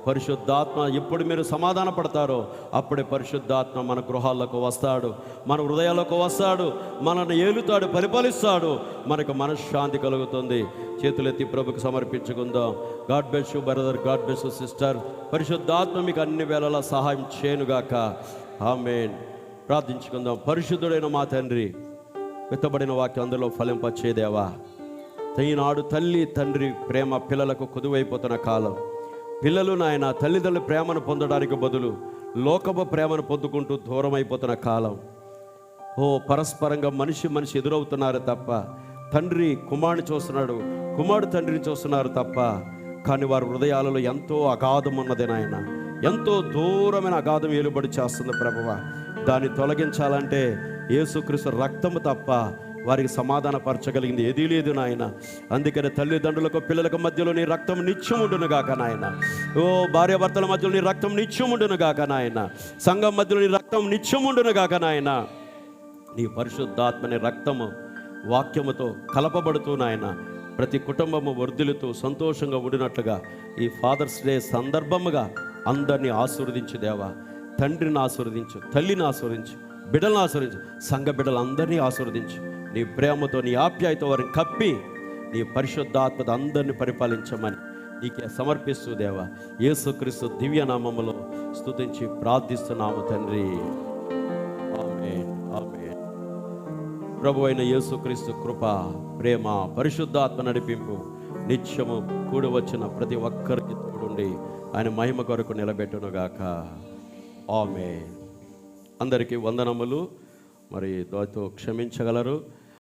పరిశుద్ధాత్మ ఎప్పుడు మీరు సమాధాన పడతారో అప్పుడే పరిశుద్ధాత్మ మన గృహాల్లోకి వస్తాడు, మన హృదయాల్లోకి వస్తాడు, మనల్ని ఏలుతాడు, పరిపాలిస్తాడు, మనకు మనశ్శాంతి కలుగుతుంది. చేతులెత్తి ప్రభుకు సమర్పించుకుందాం. God bless you brother, God bless you sister. పరిశుద్ధాత్మ మీకు అన్ని వేళలా సహాయం చేయనుగాక. ఆమేన్. ప్రార్థించుకుందాం. పరిశుద్ధుడైన మా తండ్రి, విత్తబడిన వాక్యం అందులో ఫలింపచేదేవా, ఈనాడు తల్లి తండ్రి ప్రేమ పిల్లలకు కుదువైపోతున్న కాలం. పిల్లలు నాయన తల్లిదండ్రుల ప్రేమను పొందడానికి బదులు లోకపు ప్రేమను పొందుకుంటూ దూరం అయిపోతున్న కాలం. పరస్పరంగా మనిషి ఎదురవుతున్నారు తప్ప, తండ్రి కుమారుని చూస్తున్నాడు, కుమారుడు తండ్రిని చూస్తున్నారు తప్ప, కానీ వారి హృదయాలలో ఎంతో అగాధం ఉన్నది నాయన. ఎంతో దూరమైన అగాధం ఏలుబడి చేస్తుంది ప్రభువా. దాన్ని తొలగించాలంటే యేసుక్రీస్తు రక్తము తప్ప వారికి సమాధానపరచగలిగింది ఏదీ లేదు నాయన. అందుకని తల్లిదండ్రులకు పిల్లలకు మధ్యలో నీ రక్తం నిత్యముండును గాక నాయన. భార్యాభర్తల మధ్యలో నీ రక్తం నిత్యముండును గాక నాయన. సంఘం మధ్యలో నీ రక్తం నిత్యముండును గాక నాయన. నీ పరిశుద్ధాత్మని రక్తము వాక్యముతో కలపబడుతూ నాయన ప్రతి కుటుంబము వర్ధిల్లుతూ సంతోషంగా ఉండినట్లుగా ఈ ఫాదర్స్ డే సందర్భముగా అందరినీ ఆశీర్వదించు దేవా. తండ్రిని ఆశీర్వదించు, తల్లిని ఆశీర్వదించు, బిడ్డలను ఆశీర్వదించు, సంఘ బిడ్డలందరినీ ఆశీర్వదించు. నీ ప్రేమతో నీ ఆప్యాయతో వారిని కప్పి నీ పరిశుద్ధాత్మత అందరినీ పరిపాలించమని నీకే సమర్పిస్తూ దేవా యేసుక్రీస్తు దివ్యనామములో స్తుతించి ప్రార్థిస్తున్నాము తండ్రి. ఆమేన్, ఆమేన్. ప్రభు అయిన యేసుక్రీస్తు కృప, ప్రేమ, పరిశుద్ధాత్మ నడిపింపు నిత్యము కూడి వచ్చిన ప్రతి ఒక్కరికి తోడుండి ఆయన మహిమ కొరకు నిలబెట్టునుగాక. ఆమేన్. అందరికీ వందనములు. మరి దాంతో క్షమించగలరు.